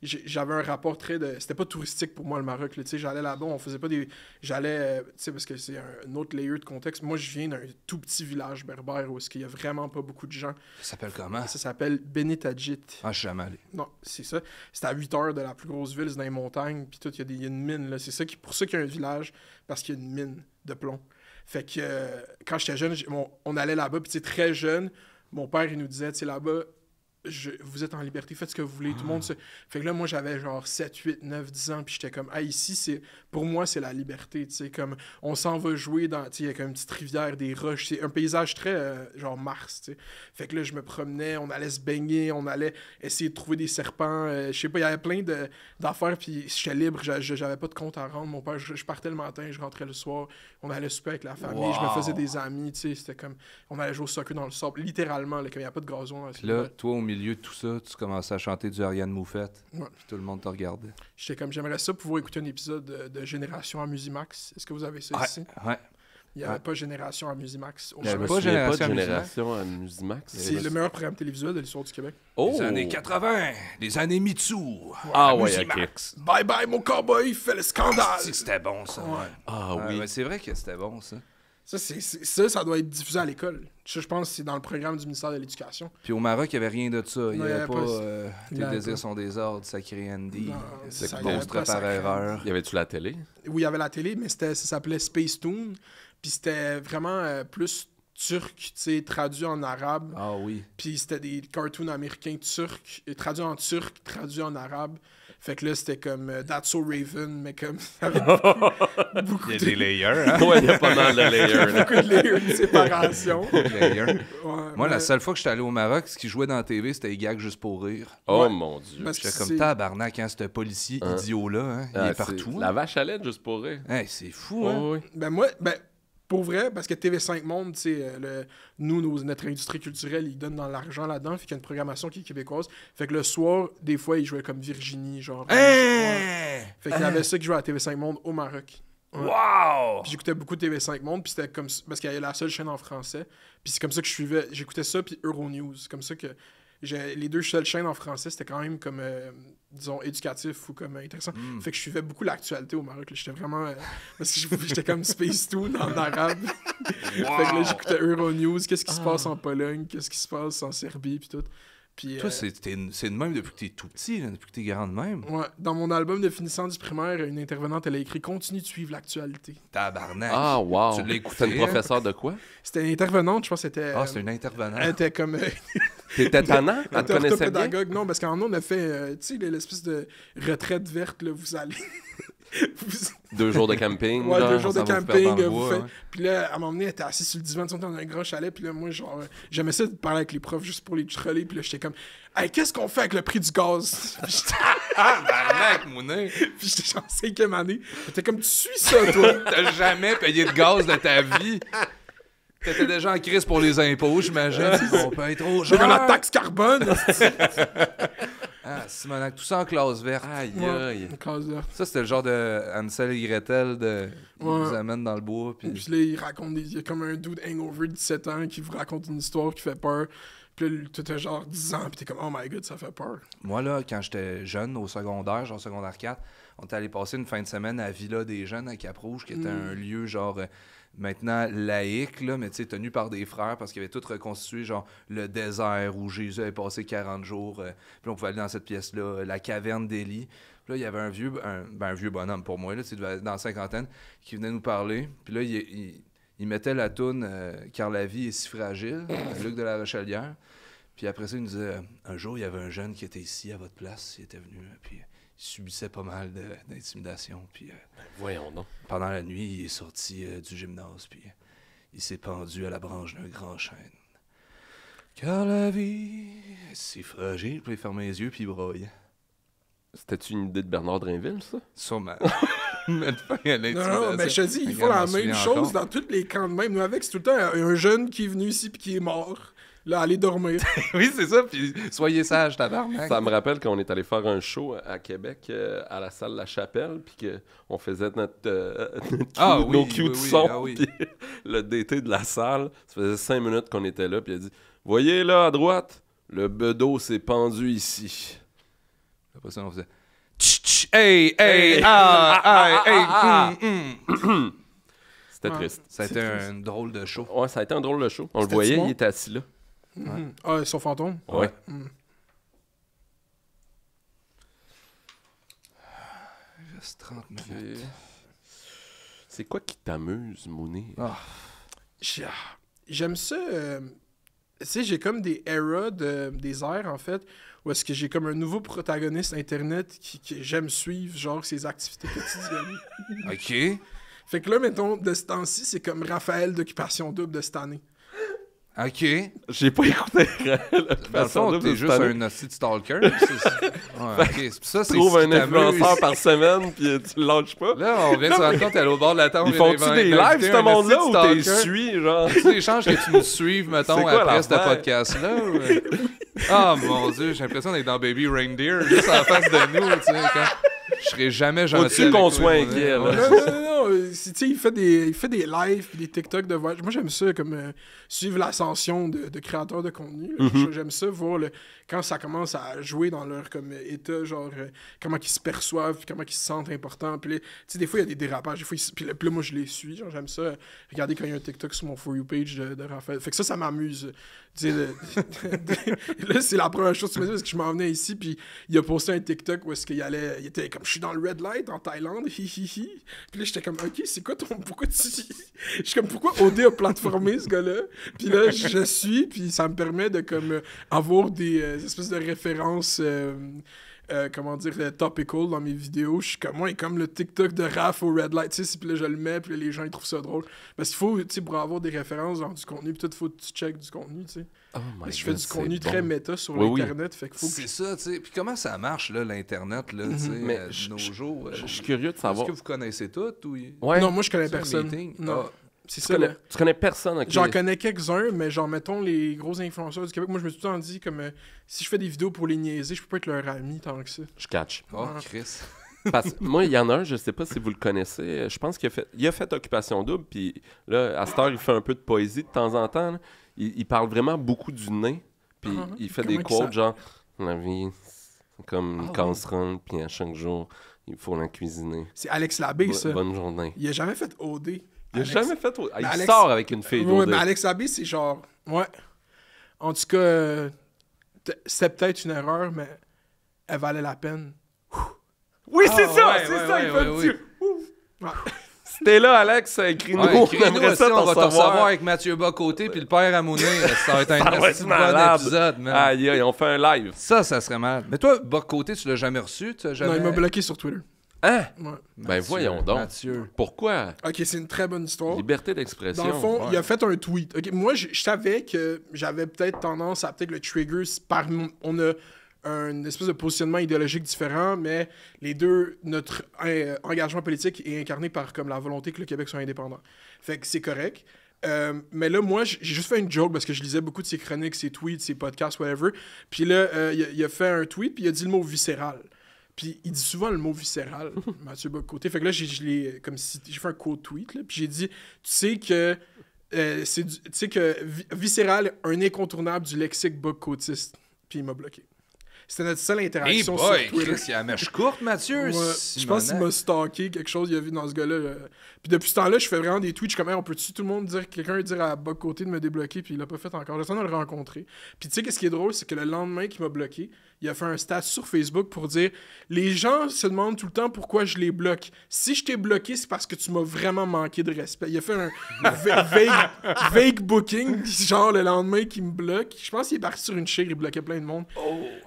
j'avais un rapport très de... C'était pas touristique pour moi, le Maroc. Là, tu sais, j'allais là-bas, on faisait pas des... J'allais... tu sais, parce que c'est un autre layer de contexte. Moi, je viens d'un tout petit village berbère où il y a vraiment pas beaucoup de gens. Ça s'appelle comment? Ça s'appelle Benetadjit. Ah, je suis jamais allé. Non, c'est ça. C'est à 8 heures de la plus grosse ville, c'est dans les montagnes. Puis tout, il y a une mine. Là. C'est ça pour ça qu'il y a un village, parce qu'il y a une mine de plomb. Fait que quand j'étais jeune, on allait là-bas. Puis tu sais, très jeune, mon père, il nous disait, tu sais, là-bas... vous êtes en liberté, faites ce que vous voulez, tout le monde se... Fait que là, moi, j'avais genre 7, 8, 9, 10 ans, puis j'étais comme, ah, ici, pour moi, c'est la liberté, tu sais, comme, on s'en va jouer dans, tu sais, il y a comme une petite rivière, des roches, c'est un paysage très, genre, Mars, tu sais. Fait que là, je me promenais, on allait se baigner, on allait essayer de trouver des serpents, je sais pas, il y avait plein d'affaires, puis j'étais libre, j'avais pas de compte à rendre, mon père, je partais le matin, je rentrais le soir, on allait souper avec la famille, je me Wow. faisais des amis, tu sais, c'était comme, on allait jouer au soccer dans le sable, littéralement, là, comme il y a pas de gazon, Puis là, toi, au milieu de tout ça, tu commençais à chanter du Ariane Moffat. Ouais. Puis tout le monde te regardait. J'étais comme, j'aimerais ça pouvoir écouter un épisode de Génération à Musimax. Est-ce que vous avez ça ici? Ouais. Il n'y avait pas Génération à Musimax. Au Il y avait Maroc. pas Pas Génération de Génération à Musimax. C'est le meilleur programme télévisuel de l'histoire du Québec. Oh! Les années 80, les années MeToo. Ah ouais, Musimax. Bye bye, mon cowboy, fait le scandale! Si c'était bon, ça. Ouais. Ah Ouais, oui. mais c'est vrai que c'était bon, ça. Ça doit être diffusé à l'école. Je pense que c'est dans le programme du ministère de l'Éducation. Puis au Maroc, il n'y avait rien de ça. Il n'y Non, avait pas il y Tes avait désirs pas. sont des ordres, sacré Andy, Non, c'est ça, il y avait monstre pas par Sacré erreur. Y avait-tu la télé? Oui, il y avait la télé, mais ça s'appelait Space Toon. Puis c'était vraiment plus turcs, tu sais, traduits en arabe. Ah oui. Puis c'était des cartoons américains turcs, traduits en turc, traduits en arabe. Fait que là, c'était comme That's So Raven, mais comme ça avait beaucoup Il y a de... des layers, hein? Ouais, il y a pas mal de layers. là. beaucoup de layers de séparation. Des layers. Ouais, Moi, la mais- seule fois que j'étais allé au Maroc, ce qui jouait dans la TV, c'était les gags juste pour rire. Oh Ouais. mon Dieu. Parce que J'étais comme c'est- tabarnak, hein, ce policier Hein? idiot-là, hein, il Ah, est partout. La hein. vache à lait, juste pour rire. Hey, c'est fou, Ouais, hein? ouais. Ben moi, pour vrai, parce que TV5 Monde, tu sais, notre industrie culturelle, ils donnent dans l'argent là-dedans, fait qu'il y a une programmation qui est québécoise. Fait que le soir, des fois, ils jouaient comme Virginie, genre. Ouais. Hey! Fait qu'il y avait ça qui jouait à TV5 Monde au Maroc. Ouais. Wow! Puis j'écoutais beaucoup TV5 Monde, puis c'était comme parce qu'il y avait la seule chaîne en français. Puis c'est comme ça que j'écoutais ça puis Euronews, comme ça que les deux seules chaînes en français, c'était quand même comme disons éducatif ou comme intéressant. Fait que je suivais beaucoup l'actualité au Maroc, là. J'étais vraiment parce que j'étais comme Space Toon en arabe. Fait que là j'écoutais Euronews, qu'est-ce qui se passe en Pologne, qu'est-ce qui se passe en Serbie puis tout. Puis Toi, c'est de même depuis que t'es tout petit, là, depuis que t'es grand de même. ouais, dans mon album de finissant du primaire, une intervenante elle a écrit continue de suivre l'actualité. Tabarnak. Ah, wow. Tu l'as écouté, C'était une hein? professeure de quoi? C'était une intervenante, je pense que c'était Ah, c'est une intervenante. elle était comme T'étais tannant? Elle te connaissait bien? orthopédagogue, non, parce qu'en nous, on a fait, tu sais, l'espèce de retraite verte, là, vous allez... 2 jours de camping. Ouais, genre. 2 jours de ça va vous camping, perdre dans le vous bois, faites... ouais. Puis là, à un moment donné, elle était assise sur le divan, tu sais, dans un grand chalet, puis là, moi, genre, j'aimais ça de parler avec les profs juste pour les troller, puis là, j'étais comme, « Hey, qu'est-ce qu'on fait avec le prix du gaz? » Puis j'étais- Tabarnak, Mounet! Puis j'étais genre 5e année. Puis t'es comme, tu suis ça, toi? T'as jamais payé de gaz de ta vie. T'étais déjà en crise pour les impôts, j'imagine. On paye trop J'ai cher. comme la taxe carbone. Ah, Simonac, tout ça en classe verte. Aïe, Ouais, aïe. une case là. Ça, c'était le genre de Hansel et Gretel de... Ils Ouais. vous amènent dans le bois, puis... Puis là, il y a comme un dude hangover de 17 ans qui vous raconte une histoire qui fait peur. Puis là, t'as genre 10 ans, puis t'es comme, oh my god, ça fait peur. Moi, là, quand j'étais jeune, au secondaire, genre secondaire 4, on était allé passer une fin de semaine à Villa des Jeunes à Cap-Rouge, qui était un lieu, genre, maintenant laïque, là, mais tu sais, tenu par des frères, parce qu'ils avaient tout reconstitué, genre, le désert où Jésus avait passé 40 jours. Puis on pouvait aller dans cette pièce-là, la caverne d'Élie. Puis là, il y avait un vieux bonhomme pour moi, là, tu sais, dans la cinquantaine, qui venait nous parler. Puis là, il mettait la toune Car la vie est si fragile, Luc de la Rochelière. Puis après ça, il nous disait un jour, il y avait un jeune qui était ici à votre place, il était venu, puis il subissait pas mal d'intimidation. Puis Voyons donc. pendant la nuit, il est sorti du gymnase, puis il s'est pendu à la branche d'un grand chêne. Car la vie est si fragile. Puis il fermait les yeux, puis il broyait. C'était-tu une idée de Bernard Drinville, ça? Sûrement. Mettre fin à l'intimidation. Non, mais je te dis, ils font Regarde, la je m'en même souviens chose encore. dans tous les camps de même. Nous, avec, c'est tout le temps un jeune qui est venu ici puis qui est mort. Là, aller dormir. Oui, c'est ça, puis soyez sages, tabarnak. Ça me rappelle qu'on est allé faire un show à Québec, à la salle La Chapelle, puis qu'on faisait nos cues de son. ah oui. Puis le DT de la salle, ça faisait 5 minutes qu'on était là, puis il a dit « Voyez là, à droite, le bedeau s'est pendu ici. Après ça, on faisait tch, tch, hey, hey, ah, hey, C'était Ouais. triste. Ça a été un drôle de show. Ouais, ça a été un drôle de show. On le C'était-tu voyait, bon? il était assis là. Ah, son fantôme. Ouais. Il reste 30 minutes. C'est quoi qui t'amuse, Mouni? Ah. J'aime ça. Tu sais, j'ai comme des eras des airs, en fait, où est-ce que j'ai comme un nouveau protagoniste Internet que j'aime suivre, genre ses activités quotidiennes. OK. Fait que là, mettons, de ce temps-ci, c'est comme Raphaël d'Occupation Double de cette année. OK. J'ai pas écouté. Dans le fond, t'es juste un hostie de stalker. Ouais, OK. Ça, c'est Trouve ce un qui t'amuse. influenceur par semaine, puis tu le lâches pas. Là, on vient de se rendre compte, elle est au bord de la table. Ils font-tu des lives, ce monde-là, ou t'es suis, genre? Tu l'échange que tu nous suives, mettons, C'est quoi après ce l'affaire? podcast-là? Ah, mon Dieu, j'ai l'impression d'être dans Baby Reindeer, juste en face de nous, tu sais, quand... Je serais jamais gentil Faut-tu avec qu'on toi, soit mon inquiet, gars. là? Ouais. Non, tu sais, il fait des lives pis des TikTok de voix. Moi, j'aime ça, comme suivre l'ascension de créateurs de contenu. Là. J'aime ça, voir quand ça commence à jouer dans leur comme état, genre, comment ils se perçoivent, puis comment ils se sentent importants. Puis, tu sais, des fois, il y a des dérapages. Des fois, puis là, moi, je les suis. Genre, j'aime ça. Regardez quand il y a un TikTok sur mon For You page de Raphaël. Fait que ça m'amuse. Tu sais, là, c'est la première chose que tu me dis, parce que je m'en venais ici, puis il a posté un TikTok où est-ce qu'il était comme, je suis dans le red light en Thaïlande, hi hi hi. Puis là, j'étais comme, ok, c'est quoi ton. Pourquoi tu. Je suis comme, pourquoi OD a platformé ce gars-là? Puis là, je suis, puis ça me permet de comme avoir des espèces de références. Comment dire, topical dans mes vidéos. Je suis comme, moi, comme le TikTok de Raph au Red Light, tu sais, puis là, je le mets, puis là, les gens, ils trouvent ça drôle. Parce qu'il faut, tu sais, pour avoir des références dans du contenu, puis tout, il faut que tu check du contenu, tu sais. Oh my Je fais God, du contenu c'est très bon. méta sur Oui, l'Internet, fait qu'il faut que C'est ça, tu sais. Puis comment ça marche, là, l'Internet, là, tu sais, Mais de nos jours? Je suis curieux de Est-ce savoir. que vous connaissez tout ou... Ouais. Non, moi, je connais C'est un personne. meeting? Non. Ah. C'est Tu ça, connais, là. tu connais personne. Ok. J'en connais quelques-uns, mais genre, mettons, les gros influenceurs du Québec, moi, je me suis tout le temps dit, comme, si je fais des vidéos pour les niaiser, je peux pas être leur ami tant que ça. Je catch. Oh, Chris. Parce que moi, il y en a un, je sais pas si vous le connaissez. Je pense qu'il a fait Occupation Double, puis là, à cette heure, il fait un peu de poésie de temps en temps. Là. Il parle vraiment beaucoup du nez, puis il fait des Comment qu'il quotes ça- genre la vie, c'est comme une casserole, puis à chaque jour, il faut la cuisiner. C'est Alex Labbé, ça. Bonne journée. Il a jamais fait OD. Il a Alex- jamais fait. Il Alex- sort avec une fille. Ouais, d'OD. mais Alex Labbé, c'est genre. Ouais. En tout cas, c'était peut-être une erreur, mais elle valait la peine. Oui, c'est ça, ouais, c'est ouais, ça. ouais, il fait ouais, un ouais. petit. Si t'es là, Alex, écris-nous. Ouais, on écris-nous aimerait aussi, ça on va te t'en recevoir savoir. avec Mathieu Bocoté puis le père Amounier. Ça va être un Ça va esti être de bon malade. épisode, man. Aïe, aïe, on fait un live. Ça serait mal. Mais toi, Bocoté, tu l'as jamais reçu? Tu l'as jamais... Non, il m'a bloqué sur Twitter. Hein? Ouais. Ben voyons donc. Mathieu. Pourquoi? Ok, c'est une très bonne histoire. Liberté d'expression. Dans le fond, Ouais. il a fait un tweet. Ok, moi, je savais que j'avais peut-être tendance à peut-être le trigger par on a un espèce de positionnement idéologique différent, mais les deux, notre engagement politique est incarné par comme la volonté que le Québec soit indépendant. Fait que c'est correct. Mais là, moi, j'ai juste fait une joke parce que je lisais beaucoup de ses chroniques, ses tweets, ses podcasts, whatever. Puis là, il a fait un tweet, puis il a dit le mot viscéral. Puis il dit souvent le mot viscéral, Mathieu Bocoté. Fait que là, je l'ai comme si j'ai fait un quote tweet, là, puis j'ai dit, tu sais que viscéral est un incontournable du lexique bocotiste. Puis il m'a bloqué. C'était notre seule Hey interaction boy, sur Twitter. Chris, il a la mèche courte, Mathieu. Ouais, je pense qu'il m'a stalké quelque chose, il a vu dans ce gars-là. Puis depuis ce temps-là, je fais vraiment des tweets. Je suis comme, hey, on peut-tu tout le monde dire, quelqu'un dire à Bocoté de me débloquer, puis il l'a pas fait encore. J'attends de le rencontrer. Puis tu sais, qu'est-ce qui est drôle, c'est que le lendemain qu'il m'a bloqué, il a fait un stat sur Facebook pour dire les gens se demandent tout le temps pourquoi je les bloque. Si je t'ai bloqué, c'est parce que tu m'as vraiment manqué de respect. Il a fait un vague booking, genre le lendemain qu'il me bloque. Je pense qu'il est parti sur une chire, il bloquait plein de monde.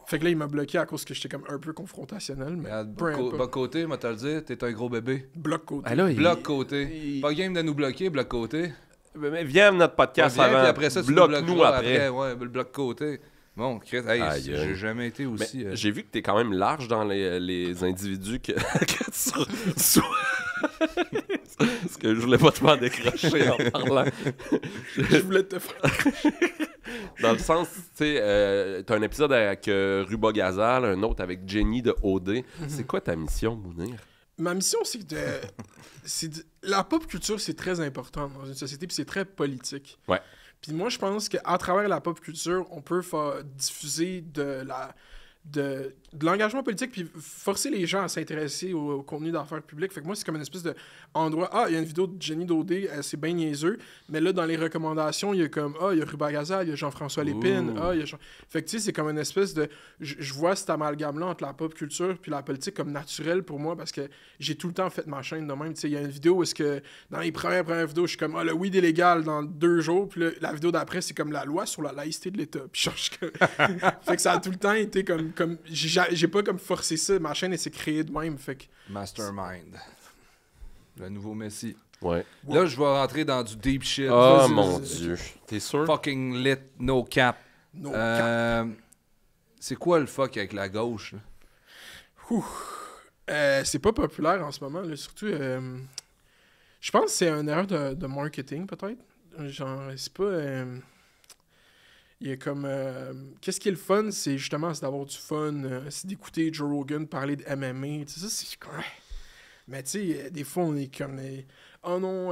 Fait que là, il m'a bloqué à cause que j'étais comme un peu confrontationnel. Mais peu importe. Bocoté, moi te le dire, t'es un gros bébé. Bloc côté. Ah, là, Bloc côté. Pas game de nous bloquer, bloc côté. Mais viens à notre podcast Viens, avant. puis après ça, tu nous Bloque-nous bloqueras après. Ouais, le bloc côté. Bon, Chris, hey, Aïe, j'ai aïe. jamais été Mais aussi... j'ai vu que t'es quand même large dans les individus que Parce que je voulais pas te faire décrocher en parlant. Je voulais te faire. Dans le sens, tu sais, t'as un épisode avec Ruba Gazal, un autre avec Jenny de OD. C'est quoi ta mission, Mounir? Ma mission, c'est la pop culture, c'est très important dans une société, puis c'est très politique. Ouais. Puis moi, je pense qu'à travers la pop culture, on peut diffuser de l'engagement politique, puis forcer les gens à s'intéresser au contenu d'affaires publiques. Fait que moi, c'est comme une espèce d'endroit. Ah, il y a une vidéo de Jenny Daudé, c'est bien niaiseux, mais là, dans les recommandations, il y a comme, il y a Ruba Gazal, il y a Jean-François Lépine, il y a Fait que tu sais, c'est comme une espèce de... Je vois cet amalgame-là entre la pop culture puis la politique comme naturel pour moi, parce que j'ai tout le temps fait ma chaîne de même. Tu sais, il y a une vidéo où est-ce que, dans les premières vidéos, je suis comme, le weed est légal dans 2 jours, puis là, la vidéo d'après, c'est comme la loi sur la laïcité de l'État. Puis je suis comme... Fait que ça a tout le temps été comme j'ai pas comme forcé ça, ma chaîne elle s'est créée de même, fait que... Mastermind. Le nouveau Messi. Ouais. Là, je vais rentrer dans du deep shit. Oh Vas-y, mon vas-y. Dieu. T'es sûr? Fucking lit, no cap. No C'est quoi le fuck avec la gauche? Là? c'est pas populaire en ce moment, là, surtout... je pense que c'est une erreur de marketing, peut-être. Genre, c'est pas... il y a comme... qu'est-ce qui est le fun, c'est justement c'est d'avoir du fun, c'est d'écouter Joe Rogan parler de MMA, tu sais, ça, c'est... Mais tu sais, des fois, on est comme... oh non,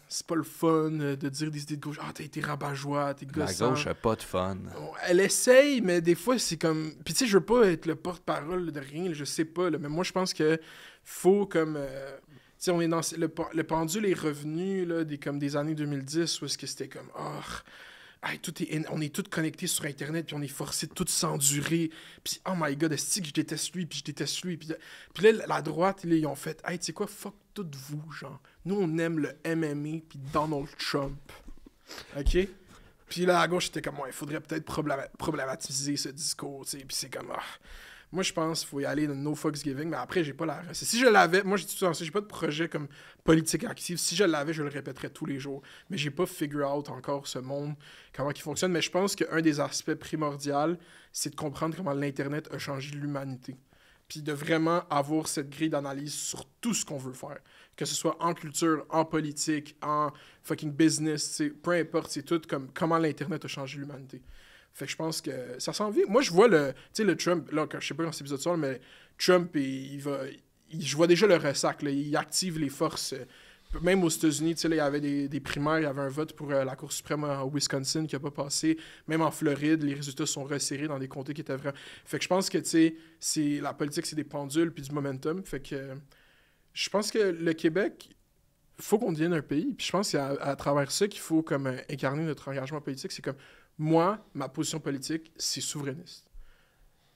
c'est pas le fun de dire des idées de gauche. Ah, t'as été rabat-joie, t'es La gossant. gauche a pas de fun. Elle essaye, mais des fois, c'est comme... Puis tu sais, je veux pas être le porte-parole de rien, je sais pas, là, mais moi, je pense que faut comme... tu sais, on est dans... Le pendule est revenu, là, comme des années 2010, où est-ce que c'était comme... hey, on est tous connectés sur Internet, puis on est forcés de tout s'endurer. Puis, oh my god, est-ce que je déteste lui, puis je déteste lui. Puis là, la droite, là, ils ont fait, hey, tu sais quoi, fuck toutes vous, genre. Nous, on aime le MMA, puis Donald Trump. OK? Puis là, à gauche, j'étais comme, ouais, il faudrait peut-être problématiser ce discours, tu sais. Puis c'est comme, moi, je pense qu'il faut y aller de no fucks giving, mais après, j'ai pas la recette. Si je l'avais, moi, je dis tout ça, j'ai pas de projet comme politique active. Si je l'avais, je le répéterais tous les jours. Mais j'ai pas figure out encore ce monde, comment il fonctionne. Mais je pense qu'un des aspects primordiaux, c'est de comprendre comment l'Internet a changé l'humanité. Puis de vraiment avoir cette grille d'analyse sur tout ce qu'on veut faire. Que ce soit en culture, en politique, en fucking business, peu importe, c'est tout comme comment l'Internet a changé l'humanité. Fait que je pense que ça s'en vient. Moi, je vois le Trump, là, je sais pas quand cet épisode sort, mais Trump, je vois déjà le ressac, là, il active les forces. Même aux États-Unis, il y avait des primaires, il y avait un vote pour la Cour suprême au Wisconsin qui n'a pas passé. Même en Floride, les résultats sont resserrés dans des comtés qui étaient vraiment... Fait que je pense que, la politique, c'est des pendules puis du momentum. Fait que je pense que le Québec, il faut qu'on devienne un pays. Puis je pense qu'à travers ça qu'il faut comme incarner notre engagement politique. C'est comme, moi, ma position politique, c'est souverainiste.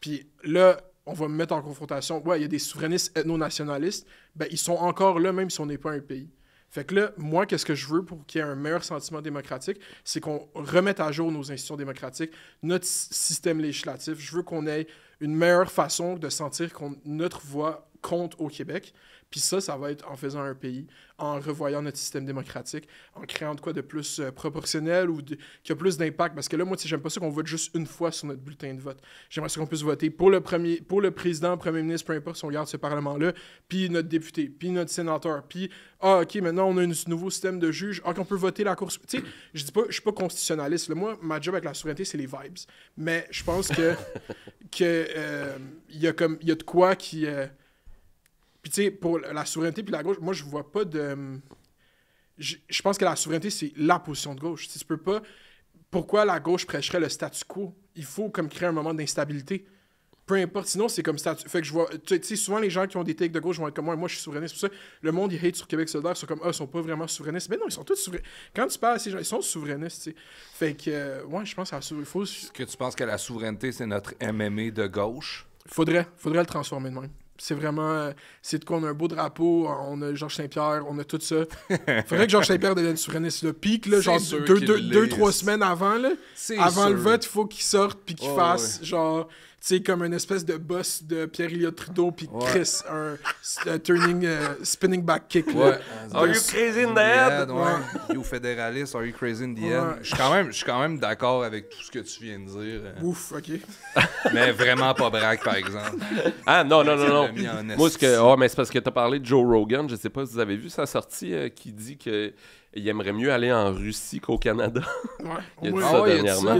Puis là, on va me mettre en confrontation. Ouais, il y a des souverainistes ethno-nationalistes. Ben, ils sont encore là, même si on n'est pas un pays. Fait que là, moi, qu'est-ce que je veux pour qu'il y ait un meilleur sentiment démocratique? C'est qu'on remette à jour nos institutions démocratiques, notre système législatif. Je veux qu'on ait une meilleure façon de sentir que notre voix compte au Québec. Puis ça va être en faisant un pays, en revoyant notre système démocratique, en créant de quoi de plus proportionnel ou qui a plus d'impact. Parce que là, moi, j'aime pas ça qu'on vote juste une fois sur notre bulletin de vote. J'aimerais ça qu'on puisse voter pour le président, premier ministre, peu importe si on garde ce Parlement-là, puis notre député, puis notre sénateur, puis OK, maintenant, on a un nouveau système de juge, qu'on peut voter la Cour. Tu sais, je suis pas constitutionnaliste. Là. Moi, ma job avec la souveraineté, c'est les vibes. Mais je pense que y a de quoi qui... Puis tu sais, pour la souveraineté puis la gauche, moi, je vois pas de... Je pense que la souveraineté, c'est la position de gauche. Tu peux pas... Pourquoi la gauche prêcherait le statu quo? Il faut comme créer un moment d'instabilité. Peu importe, sinon, c'est comme statu... Fait que je vois... Tu sais, souvent, les gens qui ont des takes de gauche vont être comme moi je suis souverainiste. C'est pour ça le monde, ils hate sur Québec solidaire. Ils sont comme, ils sont pas vraiment souverainistes. Mais non, ils sont tous souverainistes. Quand tu parles à ces gens, ils sont souverainistes, tu sais. Fait que, je pense il faut... Est-ce que tu penses que la souveraineté, c'est notre MMA de gauche? Faudrait le transformer de même. C'est vraiment... c'est de quoi on a un beau drapeau, on a Georges Saint-Pierre, on a tout ça. Faudrait que Georges Saint-Pierre devienne souverainiste. Le pic, là, genre 2-3 semaines avant, là. Avant le vote, il faut qu'il sorte puis qu'il fasse, genre... Tu sais, comme une espèce de boss de Pierre-Éliott Trudeau puis Chris, un spinning back kick. Ouais. Are you crazy in the head? You fédéraliste, are you crazy in the head? Je suis quand même d'accord avec tout ce que tu viens de dire. Ouf, OK. Mais vraiment pas braque, par exemple. Ah, non. Moi, mais c'est parce que t'as parlé de Joe Rogan. Je sais pas si vous avez vu sa sortie qui dit que il aimerait mieux aller en Russie qu'au Canada. Ouais. Il a dit ça dernièrement.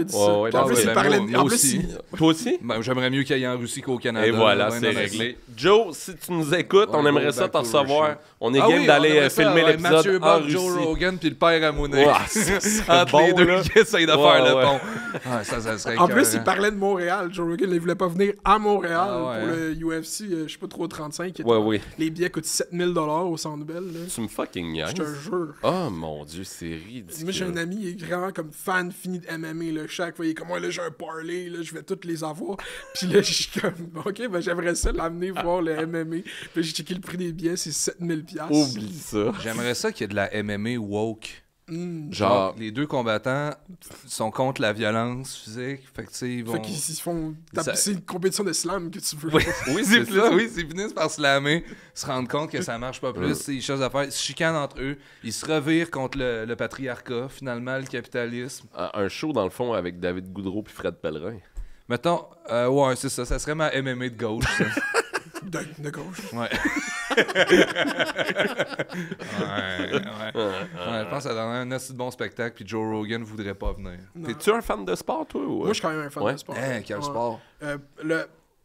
En plus, il parlait... Moi aussi. Toi aussi? Ben, j'aimerais mieux qu'il aille en Russie qu'au Canada. Et voilà, c'est réglé. Joe, si tu nous écoutes, on aimerait ça te recevoir. On est game d'aller filmer l'épisode Mathieu en Bob, Russie. Joe Rogan puis le père Amounet. Entre bon, les deux qui essayent de faire le pont. Ça serait en plus, il parlait de Montréal. Joe Rogan, il voulait pas venir à Montréal pour le UFC, je sais pas trop, 35. Les billets coûtent 7 000 $ au Centre Bell. Tu me fucking niaises. Je te jure. Oh mon Dieu, c'est ridicule. Moi, j'ai un ami, il est vraiment comme fan fini de MMA. Là. Chaque fois, il est comme, là, j'ai un parlay, là, je vais toutes les avoir. Puis là, je suis comme, OK, ben j'aimerais ça l'amener voir le MMA. Puis j'ai checké le prix des billets, c'est 7 000 $. Oublie ça. J'aimerais ça qu'il y ait de la MMA woke. Genre, les deux combattants sont contre la violence physique. Fait que, tu sais, ils vont... Fait qu'ils font... C'est une compétition de slam que tu veux. Oui, c'est ça. Oui, ils finissent par slammer, se rendre compte que ça marche pas plus. C'est des choses à faire. Ils se chicanent entre eux. Ils se revirent contre le patriarcat, finalement, le capitalisme. Un show, dans le fond, avec David Goudreau puis Fred Pellerin. Mettons, ouais, c'est ça. Ça serait ma MMA de gauche, ça. De gauche. Ouais. Je pense que ça donnerait un assez bon spectacle, puis Joe Rogan voudrait pas venir. T'es-tu un fan de sport, toi? Ou... Moi, je suis quand même un fan de sport. Quel sport?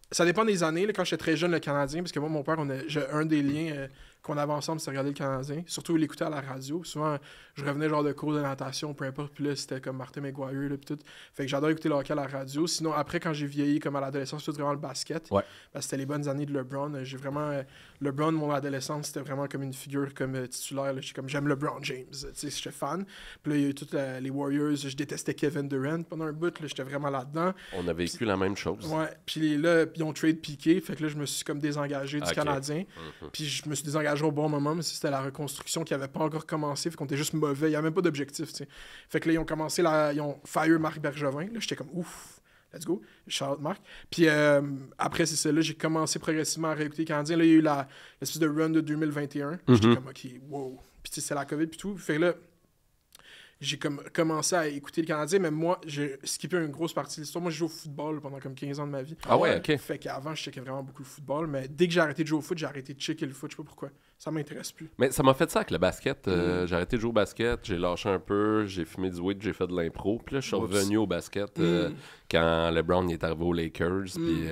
Ça dépend des années. Là, quand j'étais très jeune, le Canadien, parce que moi, mon père, j'ai un des liens qu'on avait ensemble, c'était regarder le Canadien. Surtout l'écouter à la radio. Souvent, je revenais genre de cours de natation, peu importe. Puis là, c'était comme Martin McGuire, là, puis tout. Fait que j'adore écouter le hockey à la radio. Sinon, après, quand j'ai vieilli, comme à l'adolescence, c'était vraiment le basket. Ouais. C'était les bonnes années de LeBron. J'ai vraiment... LeBron, mon adolescence, c'était vraiment comme une figure comme titulaire. Là. J'aime LeBron James. Tu sais, j'étais fan. Puis là, il y a eu tous les Warriors. Je détestais Kevin Durant pendant un bout. Là, j'étais vraiment là-dedans. On a vécu la même chose. Ouais. Puis là, ils ont trade Piqué. Fait que là, je me suis comme désengagé du Ok. Canadien. Puis je me suis désengagé au bon moment, mais c'était la reconstruction qui avait pas encore commencé. Fait qu'on était juste mauvais. Il n'y avait même pas d'objectif, tu sais. Fait que là, ils ont commencé ils ont fire Marc Bergevin. Là, j'étais comme ouf. Let's go. Shout out Marc. Puis après, c'est ça. Là, j'ai commencé progressivement à réécouter les Canadiens. Là, il y a eu l'espèce de run de 2021. J'étais comme, OK, wow. Puis tu sais, c'est la COVID puis tout. Fait que là, j'ai commencé à écouter le Canadien, mais moi, j'ai skippé une grosse partie de l'histoire. Moi, je joue au football pendant comme 15 ans de ma vie. Ah ouais, ok. Fait qu'avant, je checkais vraiment beaucoup le football, mais dès que j'ai arrêté de jouer au foot, j'ai arrêté de checker le foot. Je sais pas pourquoi. Ça m'intéresse plus. Mais ça m'a fait ça avec le basket. J'ai arrêté de jouer au basket, j'ai lâché un peu, j'ai fumé du weed, j'ai fait de l'impro. Puis là, je suis revenu au basket quand LeBron est arrivé aux Lakers. Puis,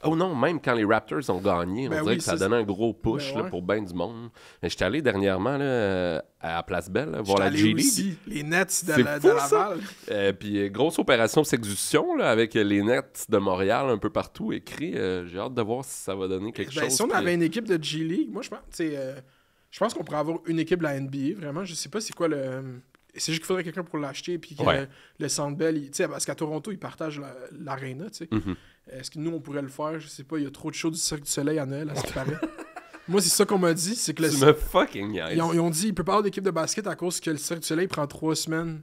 oh non, même quand les Raptors ont gagné, on Ben dirait oui, que ça ça, donnait un gros push ben là, ouais. pour bien du monde. Mais j'étais allé dernièrement là, à Place Belle là, voir J'étais la allé G-League. aussi, les Nets de, C'est de fou, ça. Laval. Puis grosse opération Sexution là, avec les Nets de Montréal un peu partout écrit. J'ai hâte de voir si ça va donner quelque Ben, chose. si on puis- avait une équipe de G-League, moi, je pense, je pense qu'on pourrait avoir une équipe de la NBA, vraiment. Je sais pas c'est quoi le... C'est juste qu'il faudrait quelqu'un pour l'acheter, puis que Ouais. le Centre Bell, tu sais, parce qu'à Toronto, ils partagent l'aréna, tu sais. Mhm. Est-ce que nous, on pourrait le faire? Je sais pas, il y a trop de shows du Cirque du Soleil à Noël, à ce qui paraît. Moi, c'est ça qu'on m'a dit, c'est que le... Tu me fucking niaises. Ils ont dit, il peut pas avoir d'équipe de basket à cause que le Cirque du Soleil prend 3 semaines,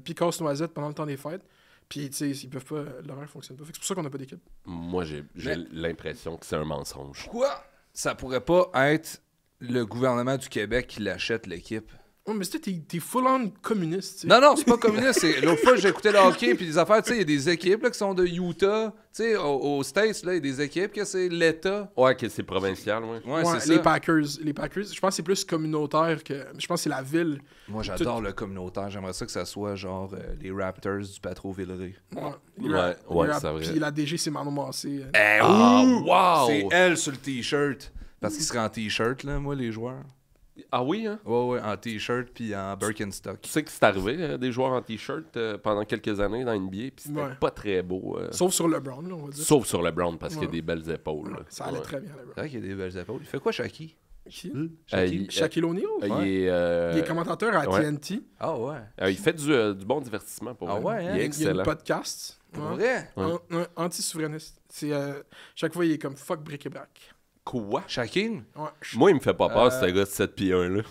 puis casse-noisette pendant le temps des fêtes. Puis, tu sais, ils peuvent pas... L'horaire fonctionne pas. Fait que c'est pour ça qu'on n'a pas d'équipe. Moi, j'ai l'impression que c'est un mensonge. Pourquoi ça pourrait pas être le gouvernement du Québec qui l'achète, l'équipe? Oh, mais t'es full-on communiste, tu sais. Non, non, c'est pas communiste. L'autre fois, j'écoutais le hockey, puis des affaires, tu sais, il y a des équipes là, qui sont de Utah. Tu sais, aux States, là, il y a des équipes que c'est l'État. Ouais, que c'est provincial, ouais. Ouais, Ouais, c'est les ça. Packers, je pense que c'est plus communautaire que... Je pense que c'est la ville. Moi, j'adore le communautaire. J'aimerais ça que ça soit genre les Raptors du Patro-Villeray. Ouais, Ouais, c'est vrai. Puis la DG, c'est Manon Massé. Ah, wow! C'est elle sur le T-shirt. Parce qu'ils seraient en T-shirt, là, moi, les joueurs. Ah oui, hein? Ouais, en T-shirt puis en Birkenstock. Tu sais que c'est arrivé, des joueurs en t-shirt pendant quelques années dans NBA, puis c'était Ouais. pas très beau. Sauf sur LeBron, là, on va dire. Sauf sur LeBron, parce qu'il a Ouais. des belles épaules. là. Ça allait Ouais. très bien, LeBron. C'est vrai qu'il y a des belles épaules. Il fait quoi, Shaki? Qui? Shaquille O'Neal? Il est, Il est commentateur à ouais. TNT. Ah ouais. Il fait du bon divertissement pour Ah vrai. ouais, hein? Il est Il y a excellent. un podcast. Pour Ouais. vrai? Ouais. Anti-souverainiste. C'est, chaque fois, il est comme fuck bric et brac. Quoi? Shaquille? Ouais. Moi, il me fait pas peur, ce gars de 7 pieds 1 là.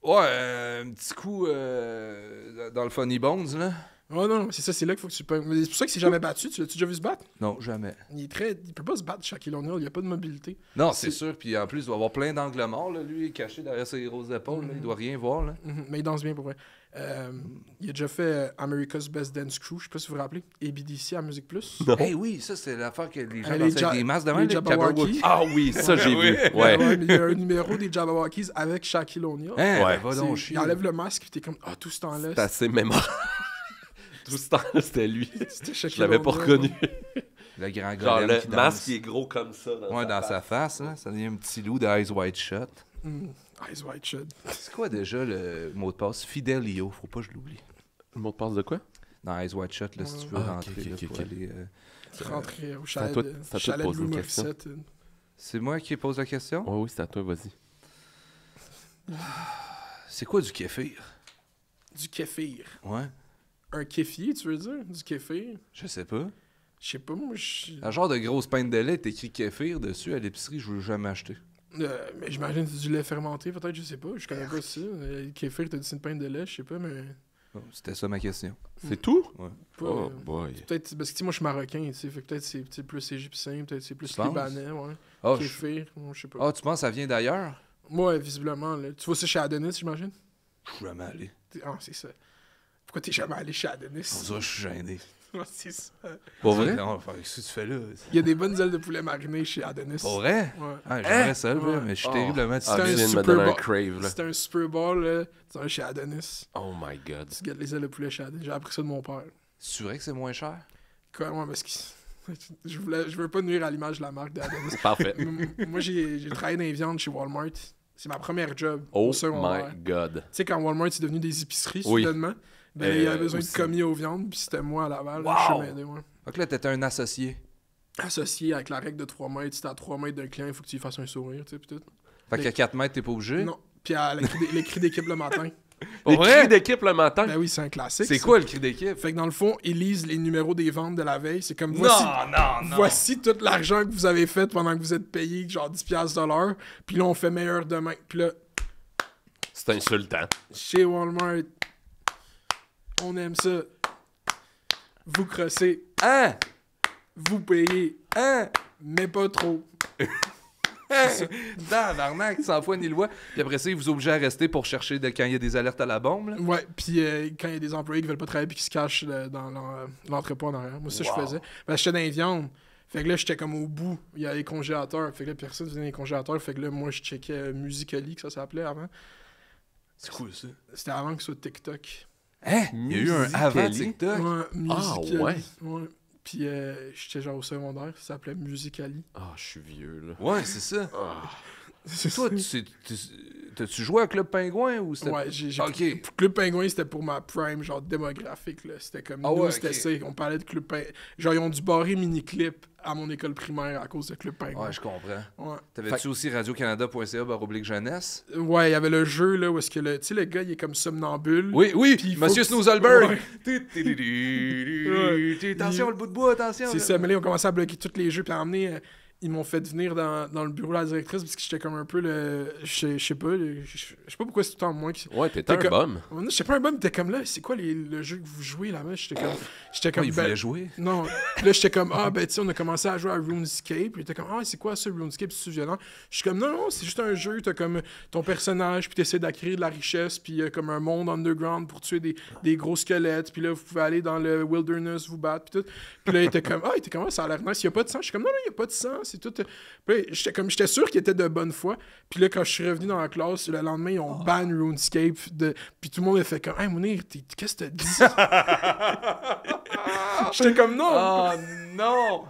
Ouais, un petit coup dans le Funny Bones, là. Ouais, non, c'est ça, c'est là qu'il faut que tu peux. Mais c'est pour ça qu'il s'est jamais battu. Tu l'as-tu déjà vu se battre? Non, jamais. Il peut pas se battre, Shaquille O'Neal. Il a pas de mobilité. Non, c'est sûr. Puis en plus, il doit avoir plein d'angles morts, là. Lui, caché derrière ses grosses épaules. Là. Il doit rien voir, là. Mais il danse bien pour vrai. Il a déjà fait America's Best Dance Crew, je sais pas si vous vous rappelez. ABDC à Musique Plus. Eh oui, ça, c'est l'affaire que les gens Les dansaient Ja- avec des masques devant les les Jabberwocky. Ah oui, ça j'ai Oui. vu. Ouais, Ouais. mais il y a un numéro des Jabberwockies avec Shaquille O'Neal. Hein, Ouais. va donc C'est- chier. il enlève le masque et t'es comme tout ce temps-là. C'est assez mémorable. Tout ce temps-là, c'était lui. C'était Shaquille Je l'avais pas O'Neal. reconnu. Le grand Genre, golem le qui masque, danse. il est gros comme ça. Ouais, dans sa face, là. Ça devient un petit loup d'Eyes Wide Shut. Eyes Wide Shut. C'est quoi déjà le mot de passe? Fidelio, faut pas que je l'oublie. Le mot de passe de quoi? Dans Eyes Wide Shut, là, si tu veux Ah, rentrer, ok, là, ok, pour ok. aller... Rentrer au c'est à chalet toi- de, c'est à toi de chalet de poser Louis une question. Morissette. C'est moi qui pose la question? Oui, oui, c'est à toi, vas-y. C'est quoi du kéfir? Du kéfir. Ouais, Un kéfier, tu veux dire? Du kéfir? je sais pas. Je sais pas, moi, Un genre de grosse pinte de lait, t'écris kéfir dessus à l'épicerie, je veux jamais acheter. mais j'imagine que c'est du lait fermenté, peut-être, je sais pas. Je connais pas ça. Le kéfir, t'as dit c'est une pinte de lait, je sais pas, mais... Bon, c'était ça ma question. C'est tout? Ouais. Pas, Oh boy. peut-être, parce que tu sais, moi, je suis marocain, tu sais, fait que peut-être c'est plus égyptien, peut-être c'est plus Tu penses? libanais, ouais. Oh, je... Kéfir, moi, je sais pas. oh, tu penses que ça vient d'ailleurs? Moi, visiblement, là. Tu vois ça chez Adonis, j'imagine? Je suis jamais allé. Ah, c'est ça. Pourquoi t'es jamais allé chez Adonis? On dirait que je suis gêné. Ouais, c'est ça. Pour vrai? Non, qu'est-ce que tu fais là? Il y a des bonnes ailes de poulet marinées chez Adonis. Pour vrai? Ouais. Ah, j'aimerais ça, là, Ouais. mais je suis Oh. terriblement Ah, C'est tu un viens de me Super donner un Bowl. crave, là. C'était un Super Bowl, là. Tu vas chez Adonis. Oh my god. Tu gâtes les ailes de poulet chez Adonis. J'ai appris ça de mon père. C'est vrai que c'est moins cher? Quoi, ouais, parce que. Je veux pas nuire à l'image de la marque d'Adams. Parfait. Moi, j'ai travaillé dans les viandes chez Walmart. C'est ma première job Oh au secondaire. my God. Tu sais, quand Walmart est devenu des épiceries, Oui. soudainement, ben, il y avait besoin aussi. de commis aux viandes, puis c'était moi à Laval. Wow! Je suis aidé, ouais. Fait que là, t'étais un associé. Associé avec la règle de 3 mètres, si t'es à 3 mètres d'un client, il faut que tu lui fasses un sourire, tu sais, puis tout. Fait qu'à 4 mètres, t'es pas obligé. Non. Puis les cris d'équipe le matin. Les Pour vrai? cris d'équipe le matin. Ben oui, c'est un classique. C'est ça. quoi le cri d'équipe? Fait que dans le fond, ils lisent les numéros des ventes de la veille. C'est comme, Non, non. voici tout l'argent que vous avez fait pendant que vous êtes payé, genre 10$ de l'heure. Puis là, on fait meilleur demain. Puis là, C'est insultant. chez Walmart, on aime ça. Vous crossez, Hein? vous payez, Hein? mais pas trop. Tabarnak, sans foi ni loi. Puis après ça, ils vous obligent à rester pour chercher quand il y a des alertes à la bombe. Là. Ouais, puis quand il y a des employés qui veulent pas travailler puis qui se cachent dans l'entrepôt en arrière. Moi, ça, je faisais. Ben, j'étais dans les viandes. Fait que là, j'étais comme au bout. Il y a les congélateurs. Fait que là, personne faisait les congélateurs. Fait que là, moi, je checkais Musical.ly, que ça s'appelait avant. C'est cool ça. C'était avant que ce soit TikTok. Hein? Il y a eu un avant Musical.ly? TikTok. Ouais, Musical.ly. ouais? Ouais. Puis j'étais genre au secondaire. Ça s'appelait Musical.ly. Ah, je suis vieux, là. Ouais, c'est ça. C'est Toi, t'as-tu joué à Club Pingouin ou c'était... Ouais, j'ai Ok. Club Pingouin, c'était pour ma prime, genre démographique, là. C'était comme Ah nous, ouais, c'était ok. ça. On parlait de Club Pingouin. Genre, ils ont dû barrer Mini-Clip à mon école primaire à cause de Club Pingouin. Ouais, je comprends. Ouais. T'avais-tu aussi radiocanada.ca/jeunesse? Ouais, il y avait le jeu, là, où est-ce que tu sais, le gars, il est comme somnambule. Oui, oui, Puis il faut Monsieur que- Snoozelberg! Ouais. Attention, le bout de bois, attention! C'est ça, mais là, ils ont commencé à bloquer tous les jeux, puis à un moment donné, ils m'ont fait venir dans le bureau de la directrice, parce que j'étais comme un peu le... Je sais pas, je sais pas pourquoi c'est tout le temps moi qui... Ouais, t'étais un T'es bum. Je sais pas un bum, mais t'es comme là, c'est quoi le jeu que vous jouez là-bas? J'étais comme Il ben, voulait jouer. non. Puis là, j'étais comme, ah, ben, tu sais, on a commencé à jouer à RuneScape. Puis il était comme, ah, c'est quoi ça, RuneScape? C'est violent. Je suis comme, non, c'est juste un jeu. T'as comme ton personnage, puis t'essaies d'acquérir de la richesse, puis il y a comme un monde underground pour tuer des gros squelettes. Puis là, vous pouvez aller dans le wilderness, vous battre, puis tout. Puis là, il était comme, ça a l'air nice. Il y a pas de sang. Je suis comme, non, il y a pas de sang. C'est tout. Puis là, j'étais sûr qu'il était de bonne foi. Puis là, quand je suis revenu dans la classe, le lendemain, ils ont ban RuneScape. Puis tout le monde a fait comme, hey, Mounir, qu'est-ce que t'as dit? J'étais comme, non! Oh non!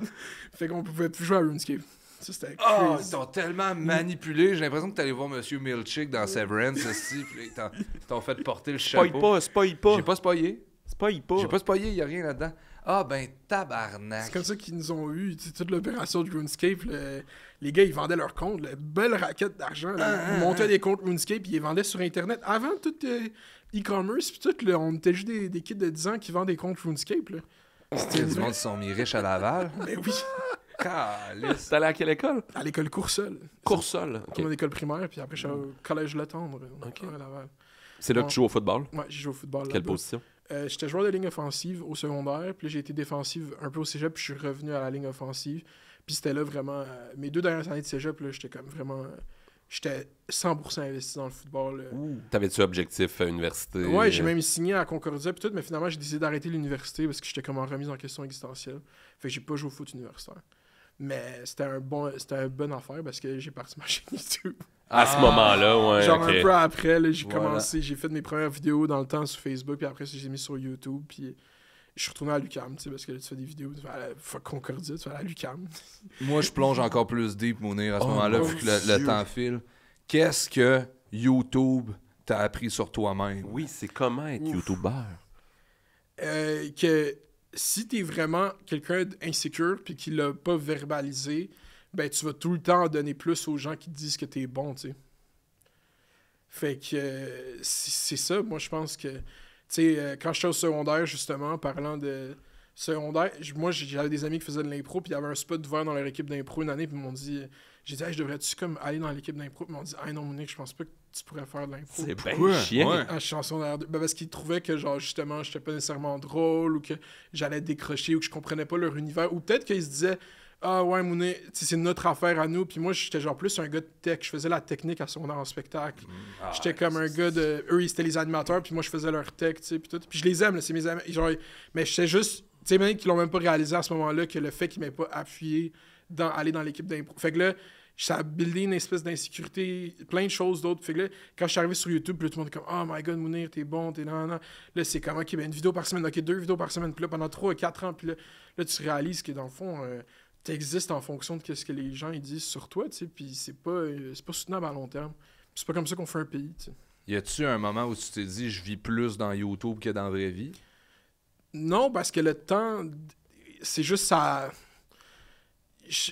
Fait qu'on pouvait plus jouer à RuneScape. Ça, c'était Oh, crazy. ils t'ont tellement manipulé. J'ai l'impression que t'allais voir Monsieur Milchick dans Severance, aussi, puis là, ils t'ont fait porter le chapeau. Spoil pas. J'ai pas spoilé. Spoil pas. J'ai pas spoilé, y a rien là-dedans. Ah, ben, tabarnak. C'est comme ça qu'ils nous ont eu. Tu sais, toute l'opération de RuneScape, les gars, ils vendaient leurs comptes. Belle raquette d'argent. Ils montaient des comptes RuneScape, ils les vendaient sur Internet. Avant tout e-commerce, puis tout, là, on était juste des kids de 10 ans qui vendent des comptes RuneScape. Là. Il y a du monde qui sont mis riches à Laval. Ben oui, Calice. T'es allé à quelle école? à l'école Coursol. Coursol. Comme mon école primaire, puis après, je suis au collège Le Tendre. Ok. À Laval. C'est là que tu joues au football? Ouais, j'ai joué au football. Quelle là-bas. position? J'étais joueur de ligne offensive au secondaire, puis là, j'ai été défensive un peu au cégep, puis je suis revenu à la ligne offensive. Puis c'était là vraiment... mes 2 dernières années de cégep, là, j'étais comme vraiment... j'étais 100% investi dans le football. T'avais-tu objectif à l'université? Ouais, j'ai même signé à Concordia, puis tout, mais finalement, j'ai décidé d'arrêter l'université parce que j'étais comme en remise en question existentielle. Fait que j'ai pas joué au foot universitaire. Mais c'était une bonne affaire parce que j'ai parti ma chaîne YouTube. À ce moment-là, ouais. Genre ok. un peu après, là, j'ai Voilà. commencé, j'ai fait mes premières vidéos dans le temps sur Facebook, puis après, j'ai mis sur YouTube, puis je suis retourné à l'UQAM, tu sais, parce que là, tu fais des vidéos, tu vas à la fuck Concordia, tu vas à l'UQAM. Moi, je plonge encore plus deep, Mounir, à ce Oh, moment-là, mon vu que le Dieu. temps file. Qu'est-ce que YouTube t'a appris sur toi-même? Oui, c'est comment être Ouf. YouTuber. Que si t'es vraiment quelqu'un d'insécure puis qui l'a pas verbalisé, ben tu vas tout le temps en donner plus aux gens qui te disent que t'es bon, tu sais. Fait que c'est ça, moi je pense que, tu sais, quand j'étais au secondaire, justement, parlant de secondaire, moi j'avais des amis qui faisaient de l'impro, puis il y avait un spot ouvert dans leur équipe d'impro une année, puis ils m'ont dit, j'ai dit, hey, je devrais-tu comme aller dans l'équipe d'impro, puis ils m'ont dit, ah non, Monique, je pense pas que tu pourrais faire de l'impro. C'est Pourquoi? bien chiant. Ouais. Ah, je suis en secondaire 2. Ben, parce qu'ils trouvaient que, genre, justement, j'étais pas nécessairement drôle ou que j'allais décrocher ou que je comprenais pas leur univers. Ou peut-être qu'ils se disaient, ah ouais, Mounet, c'est notre affaire à nous. Puis moi, j'étais genre plus un gars de tech. Je faisais la technique à secondaire en spectacle. J'étais comme un gars de. Eux, ils étaient les animateurs, puis moi, je faisais leur tech, tu sais, puis tout. Puis je les aime, là, c'est mes amis. Genre, mais j'étais juste. Tu sais, même qu'ils l'ont même pas réalisé à ce moment-là que le fait qu'ils m'aient pas appuyé aller dans l'équipe d'impro. Fait que là, ça a buildé une espèce d'insécurité, plein de choses d'autres. Fait que là, quand je suis arrivé sur YouTube, puis là, tout le monde est comme « Oh my God, Mounir, t'es bon, t'es nan. » Là, c'est comme « Ok, ben une vidéo par semaine, ok, 2 vidéos par semaine. » Puis là, pendant 3 ou 4 ans, puis là, tu réalises que dans le fond, t'existes en fonction de ce que les gens ils disent sur toi, tu sais, puis c'est pas soutenable à long terme. Puis c'est pas comme ça qu'on fait un pays, tu sais. Y a-tu un moment où tu t'es dit, je vis plus dans YouTube que dans la vraie vie? Non, parce que le temps, c'est juste ça.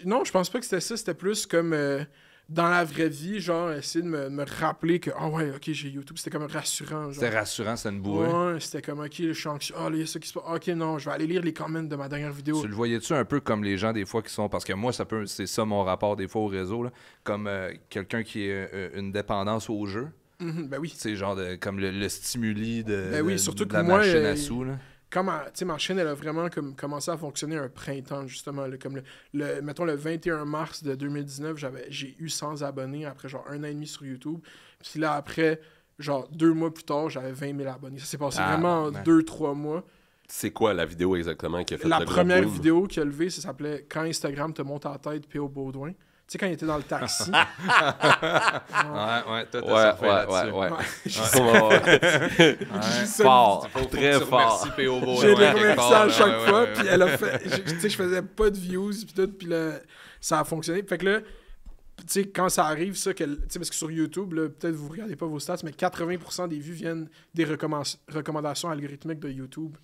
Non, je pense pas que c'était ça. C'était plus comme dans la vraie vie, genre, essayer de me rappeler que, ah ouais, ok, j'ai YouTube. C'était comme rassurant. Genre. C'était rassurant, c'était une bouée. Ouais, c'était comme, ok, je suis anxieux. Ah, là, il y a ça qui se passe. Ok, non, je vais aller lire les comments de ma dernière vidéo. Tu le voyais-tu un peu comme les gens des fois qui sont... Parce que moi, c'est ça mon rapport des fois au réseau, là. Comme quelqu'un qui a une dépendance au jeu. Ben oui. C'est genre comme le stimuli de, Ben oui, surtout de que la moi, machine à sous, là. Quand ma chaîne, elle a vraiment comme commencé à fonctionner un printemps, justement. Là, comme mettons, le 21 mars de 2019, j'ai eu 100 abonnés après genre 1 an et demi sur YouTube. Puis là, après, genre 2 mois plus tard, j'avais 20 000 abonnés. Ça s'est passé vraiment en 2-3 mois. C'est quoi la vidéo exactement qui a fait La le gros première boom? vidéo qu'il a levée, ça s'appelait « Quand Instagram te monte à la tête, P.O. Baudouin ». Tu sais, quand il était dans le taxi. Ouais, toi, t'as surfé là-dessus. Ouais. Fort, très fort. Merci, P.O. Baudouin, J'ai les quelque remercié part, à chaque ouais, fois, ouais, puis elle a fait... Tu sais, je faisais pas de views, puis tout, puis là, ça a fonctionné. Fait que là, tu sais, quand ça arrive, ça, que, parce que sur YouTube, là, peut-être vous regardez pas vos stats, mais 80% des vues viennent des recommandations algorithmiques de YouTube.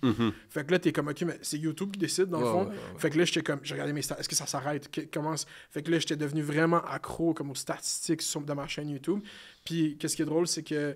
Fait que là, t'es comme, ok, mais c'est YouTube qui décide, dans le fond. Fait que là, j'étais comme, j'ai regardé mes stats, est-ce que ça s'arrête? Fait que là, j'étais devenu vraiment accro comme aux statistiques de ma chaîne YouTube. Puis, qu'est-ce qui est drôle, c'est que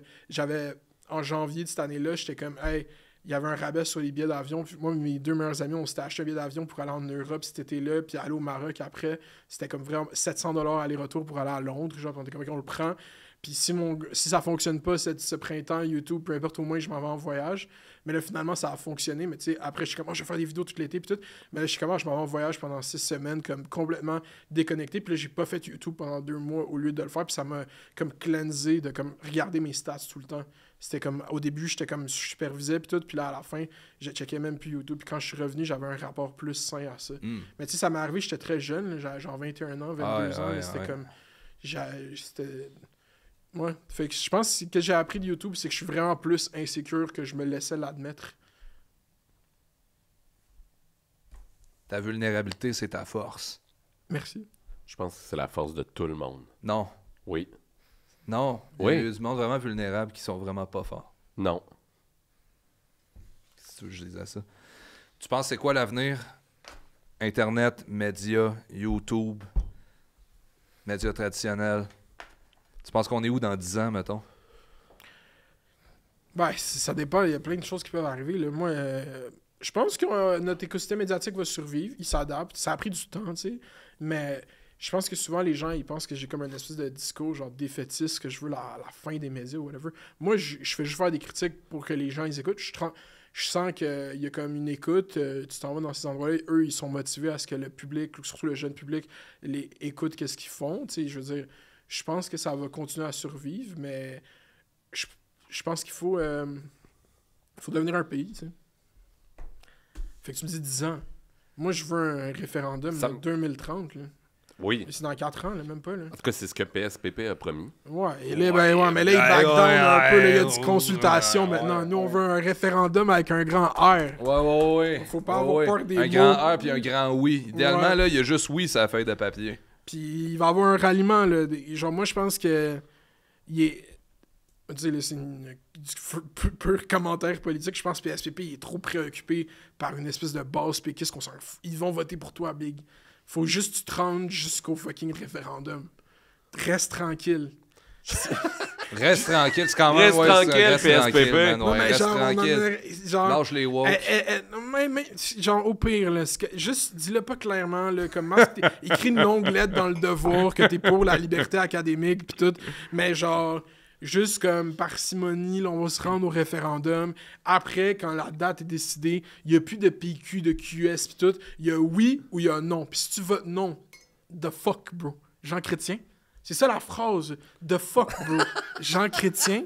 en janvier de cette année-là, j'étais comme, hey, il y avait un rabais sur les billets d'avion. Puis moi, mes 2 meilleurs amis, on s'était acheté un billet d'avion pour aller en Europe cet été-là, puis aller au Maroc après. C'était comme vraiment 700 $ aller-retour pour aller à Londres. Genre, on était comme, on le prend. Puis si ça fonctionne pas ce printemps, YouTube, peu importe, au moins, je m'en vais en voyage. Mais là, finalement, ça a fonctionné. Mais tu sais, après, je suis comme, je vais faire des vidéos tout l'été, puis tout. Mais là, je suis comme, je m'en vais en voyage pendant 6 semaines, comme complètement déconnecté. Puis là, j'ai pas fait YouTube pendant 2 mois au lieu de le faire. Puis ça m'a comme cleansé de comme regarder mes stats tout le temps. C'était comme, au début, j'étais comme, je supervisais, puis tout, puis là, à la fin, je checkais même plus YouTube, puis quand je suis revenu, j'avais un rapport plus sain à ça. Mais tu sais, ça m'est arrivé, j'étais très jeune, là, j'avais genre 21 ans, 22 ans, c'était comme, c'était... Ouais, fait que je pense que ce que j'ai appris de YouTube, c'est que je suis vraiment plus insécure que je me laissais l'admettre. Ta vulnérabilité, c'est ta force. Merci. Je pense que c'est la force de tout le monde. Non. Oui. Non. Oui. Il y a du monde vraiment vulnérable qui sont vraiment pas forts. Non. Si tu veux que je disais ça. Tu penses c'est quoi l'avenir? Internet, médias, YouTube, médias traditionnels. Tu penses qu'on est où dans 10 ans, mettons? Ben, ça dépend. Il y a plein de choses qui peuvent arriver. Là. Moi, je pense que notre écosystème médiatique va survivre. Il s'adapte. Ça a pris du temps, tu sais. Mais je pense que souvent, les gens, ils pensent que j'ai comme une espèce de discours genre défaitiste, que je veux la fin des médias ou whatever. Moi, je fais juste faire des critiques pour que les gens, ils écoutent. Je sens qu'il y a comme une écoute. Tu t'en vas dans ces endroits-là. Eux, ils sont motivés à ce que le public, surtout le jeune public, les écoute qu'est-ce qu'ils font. Tu sais, je veux dire, je pense que ça va continuer à survivre, mais je pense qu'il faut devenir un pays, tu sais. Fait que tu me dis 10 ans. Moi, je veux un référendum en 2030, là. Oui. C'est dans 4 ans, là, même pas, là. En tout cas, c'est ce que PSPP a promis. Ouais, et là, mais là, il back down un peu, là, il y a du consultation maintenant. Nous, on veut un référendum avec un grand R. Ouais. Faut pas avoir peur des mots. Un grand R puis un grand oui. Idéalement, là, il y a juste oui sur la feuille de papier. Puis il va y avoir un ralliement, là. Genre, moi, je pense que il est... Tu sais, là, c'est du pur commentaire politique. Je pense que PSPP il est trop préoccupé par une espèce de base péquiste qu'on s'en fout. Ils vont voter pour toi, Big. Faut juste que tu te rendes jusqu'au fucking référendum. Reste tranquille. Reste tranquille, c'est quand même... Reste tranquille, PSPP. Man, Non, mais reste genre, tranquille. Lâche les woke. Mais, genre, au pire, là, juste dis-le pas clairement, là, comme Marc, écris une longue lettre dans le Devoir que t'es pour la liberté académique pis tout, mais genre, juste comme parcimonie, là, on va se rendre au référendum. Après, quand la date est décidée, il y a plus de PQ, de QS pis tout, il y a oui ou il y a non. Pis si tu votes non, the fuck, bro. Jean Chrétien. C'est ça la phrase. The fuck, bro. Jean Chrétien.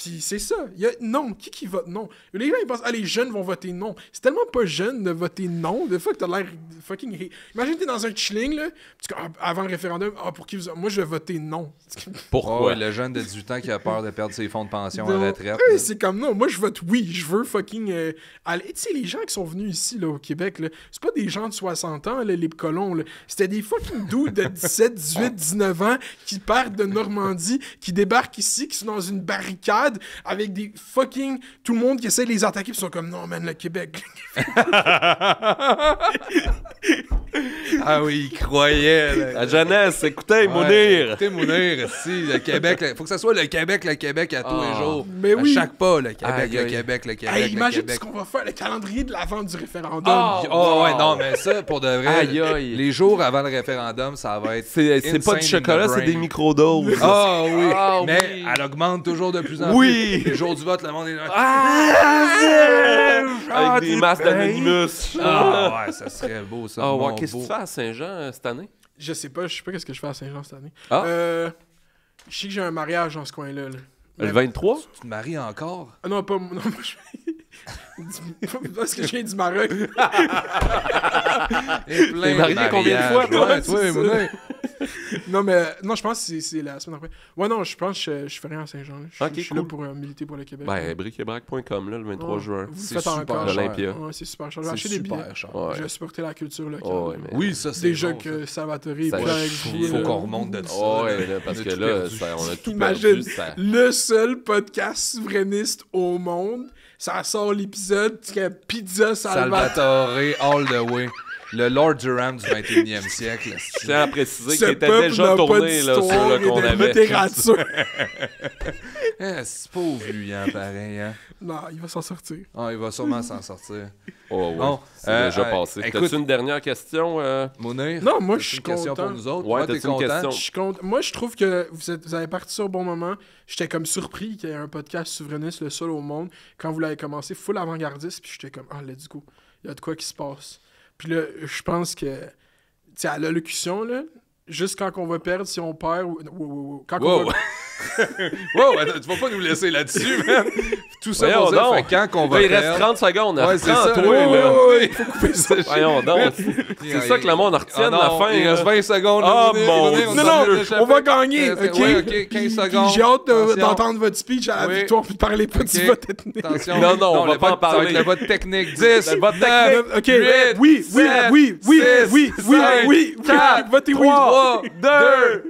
Puis c'est ça. Il y a non. Qui vote non? Les gens, ils pensent, les jeunes vont voter non. C'est tellement pas jeune de voter non. Des fois que t'as l'air fucking... Imagine t'es dans un chilling, là, puis avant le référendum, pour qui vous... Moi, je vais voter non. Pourquoi? Ouais, le jeune de 18 ans qui a peur de perdre ses fonds de pension à Non. retraite. Ouais, là. c'est comme non. Moi, je vote oui. Je veux fucking aller. Tu sais, les gens qui sont venus ici, là, au Québec, là, c'est pas des gens de 60 ans, là, les colons. Là. C'était des fucking dudes de 17, 18, 19 ans qui partent de Normandie, qui débarquent ici, qui sont dans une barricade avec des fucking... Tout le monde qui essaie de les attaquer, puis ils sont comme non, man, le Québec. Ah oui, il croyait. Là. La jeunesse, écoutez, Ouais, Mounir! Écoutez, Mounir, si, le Québec, faut que ça soit le Québec à tous les jours. Mais oui. À chaque pas, le Québec, Aïe, le aïe. Québec, le Québec, Hey, le imagine Québec. ce qu'on va faire, le calendrier de l'avant du référendum. Oh, ouais, non, mais ça, pour de vrai, Aïe, aïe. les jours avant le référendum, ça va être C'est pas insane du chocolat, in the c'est des brain. microdoses. Ah oui, Ah, mais oui. elle augmente toujours de plus en Oui. plus. Le jour du vote, le monde est là. Avec des masques d'Anonymous. Ah ouais, ça serait beau, ça. Ah ouais, mon qu'est-ce que beau. tu fais à Saint-Jean cette année? Je sais pas qu'est-ce que je fais à Saint-Jean cette année. Ah. Je sais que j'ai un mariage dans ce coin-là. Là. Le 23? Tu te maries encore? Ah non, pas moi. Non, moi, parce que je viens du Maroc. T'es marié combien de fois, toi? Ouais, toi, C'est Moulin. Non, mais non, je pense que c'est la semaine après. Ouais, non, je pense que je fais rien à Saint-Jean. Là. Ok, Je suis là cool. pour militer pour le Québec. Ben, briquebrac.com, là, le 23 juin. Vous le C'est faites super encore. cher. L'Olympia. Ouais, c'est super cher. J'ai C'est acheté des billets. super cher. Ouais. Je vais supporter la culture locale. Ouais, mais... Oui, ça, c'est Déjà bon, que ça. Salvatore Ça, est avec faut- vous, Faut là. qu'on remonte de ça. Ouais, là, parce On a que tout là, perdu. on a tout Imagine, perdu. Ça... le seul podcast souverainiste au monde, ça sort l'épisode, c'est Pizza Salvatore. Salvatore, all the way. Le Lord Durham du 21e siècle. Je tiens à préciser Ce qu'il était peuple déjà n'a pas tourné là, sur d'histoire le et qu'on de avait. littérature. C'est pauvre lui, hein, pareil. Hein. Non, il va s'en sortir. Ah, il va sûrement s'en sortir. Oh, ouais. Bon, C'est déjà passé. écoute- T'as-tu une dernière question? Mounir? Non, moi, t'as-tu je suis une question content. pour nous autres. Ouais, Toi, t'es t'as-tu une content? question? Je suis content. Moi, je trouve que vous avez parti sur un bon moment. J'étais comme surpris qu'il y ait un podcast souverainiste, le seul au monde, quand vous l'avez commencé, full avant-gardiste, puis j'étais comme, ah, let's go. Il y a de quoi qui se passe. Puis là, je pense que, tu sais, à l'allocution, là, juste quand on va perdre, si on perd, quand on Wow. va... Wow, attends, tu vas pas nous laisser là-dessus, man. Tout ça Voyons pour dire, donc. fait quand qu'on va Là, il reste perdre... 30 secondes. Ouais, c'est ça. toi, Ouais, là. ouais, Il faut couper ça. Voyons donc. C'est ça que le monde retienne Ah la non, fin. il reste là. 20 secondes. Ah, Mounir, mon Mounir, Dieu. on Non, s'en non, vient d'échapper. on va gagner, Ouais, ok? ok, 15 Puis secondes. j'ai hâte Attention. d'entendre votre speech à la Oui. victoire, puis de parler pas du Ok. vote ethnique. Attention. Non, non, on va le pas en vote, ça va parler. être le vote technique. 10, Le vote 9, Ok, 8, oui, oui, 7, oui, oui, 6, oui, oui, 5, oui, oui, 4, votez oui. 3, 2,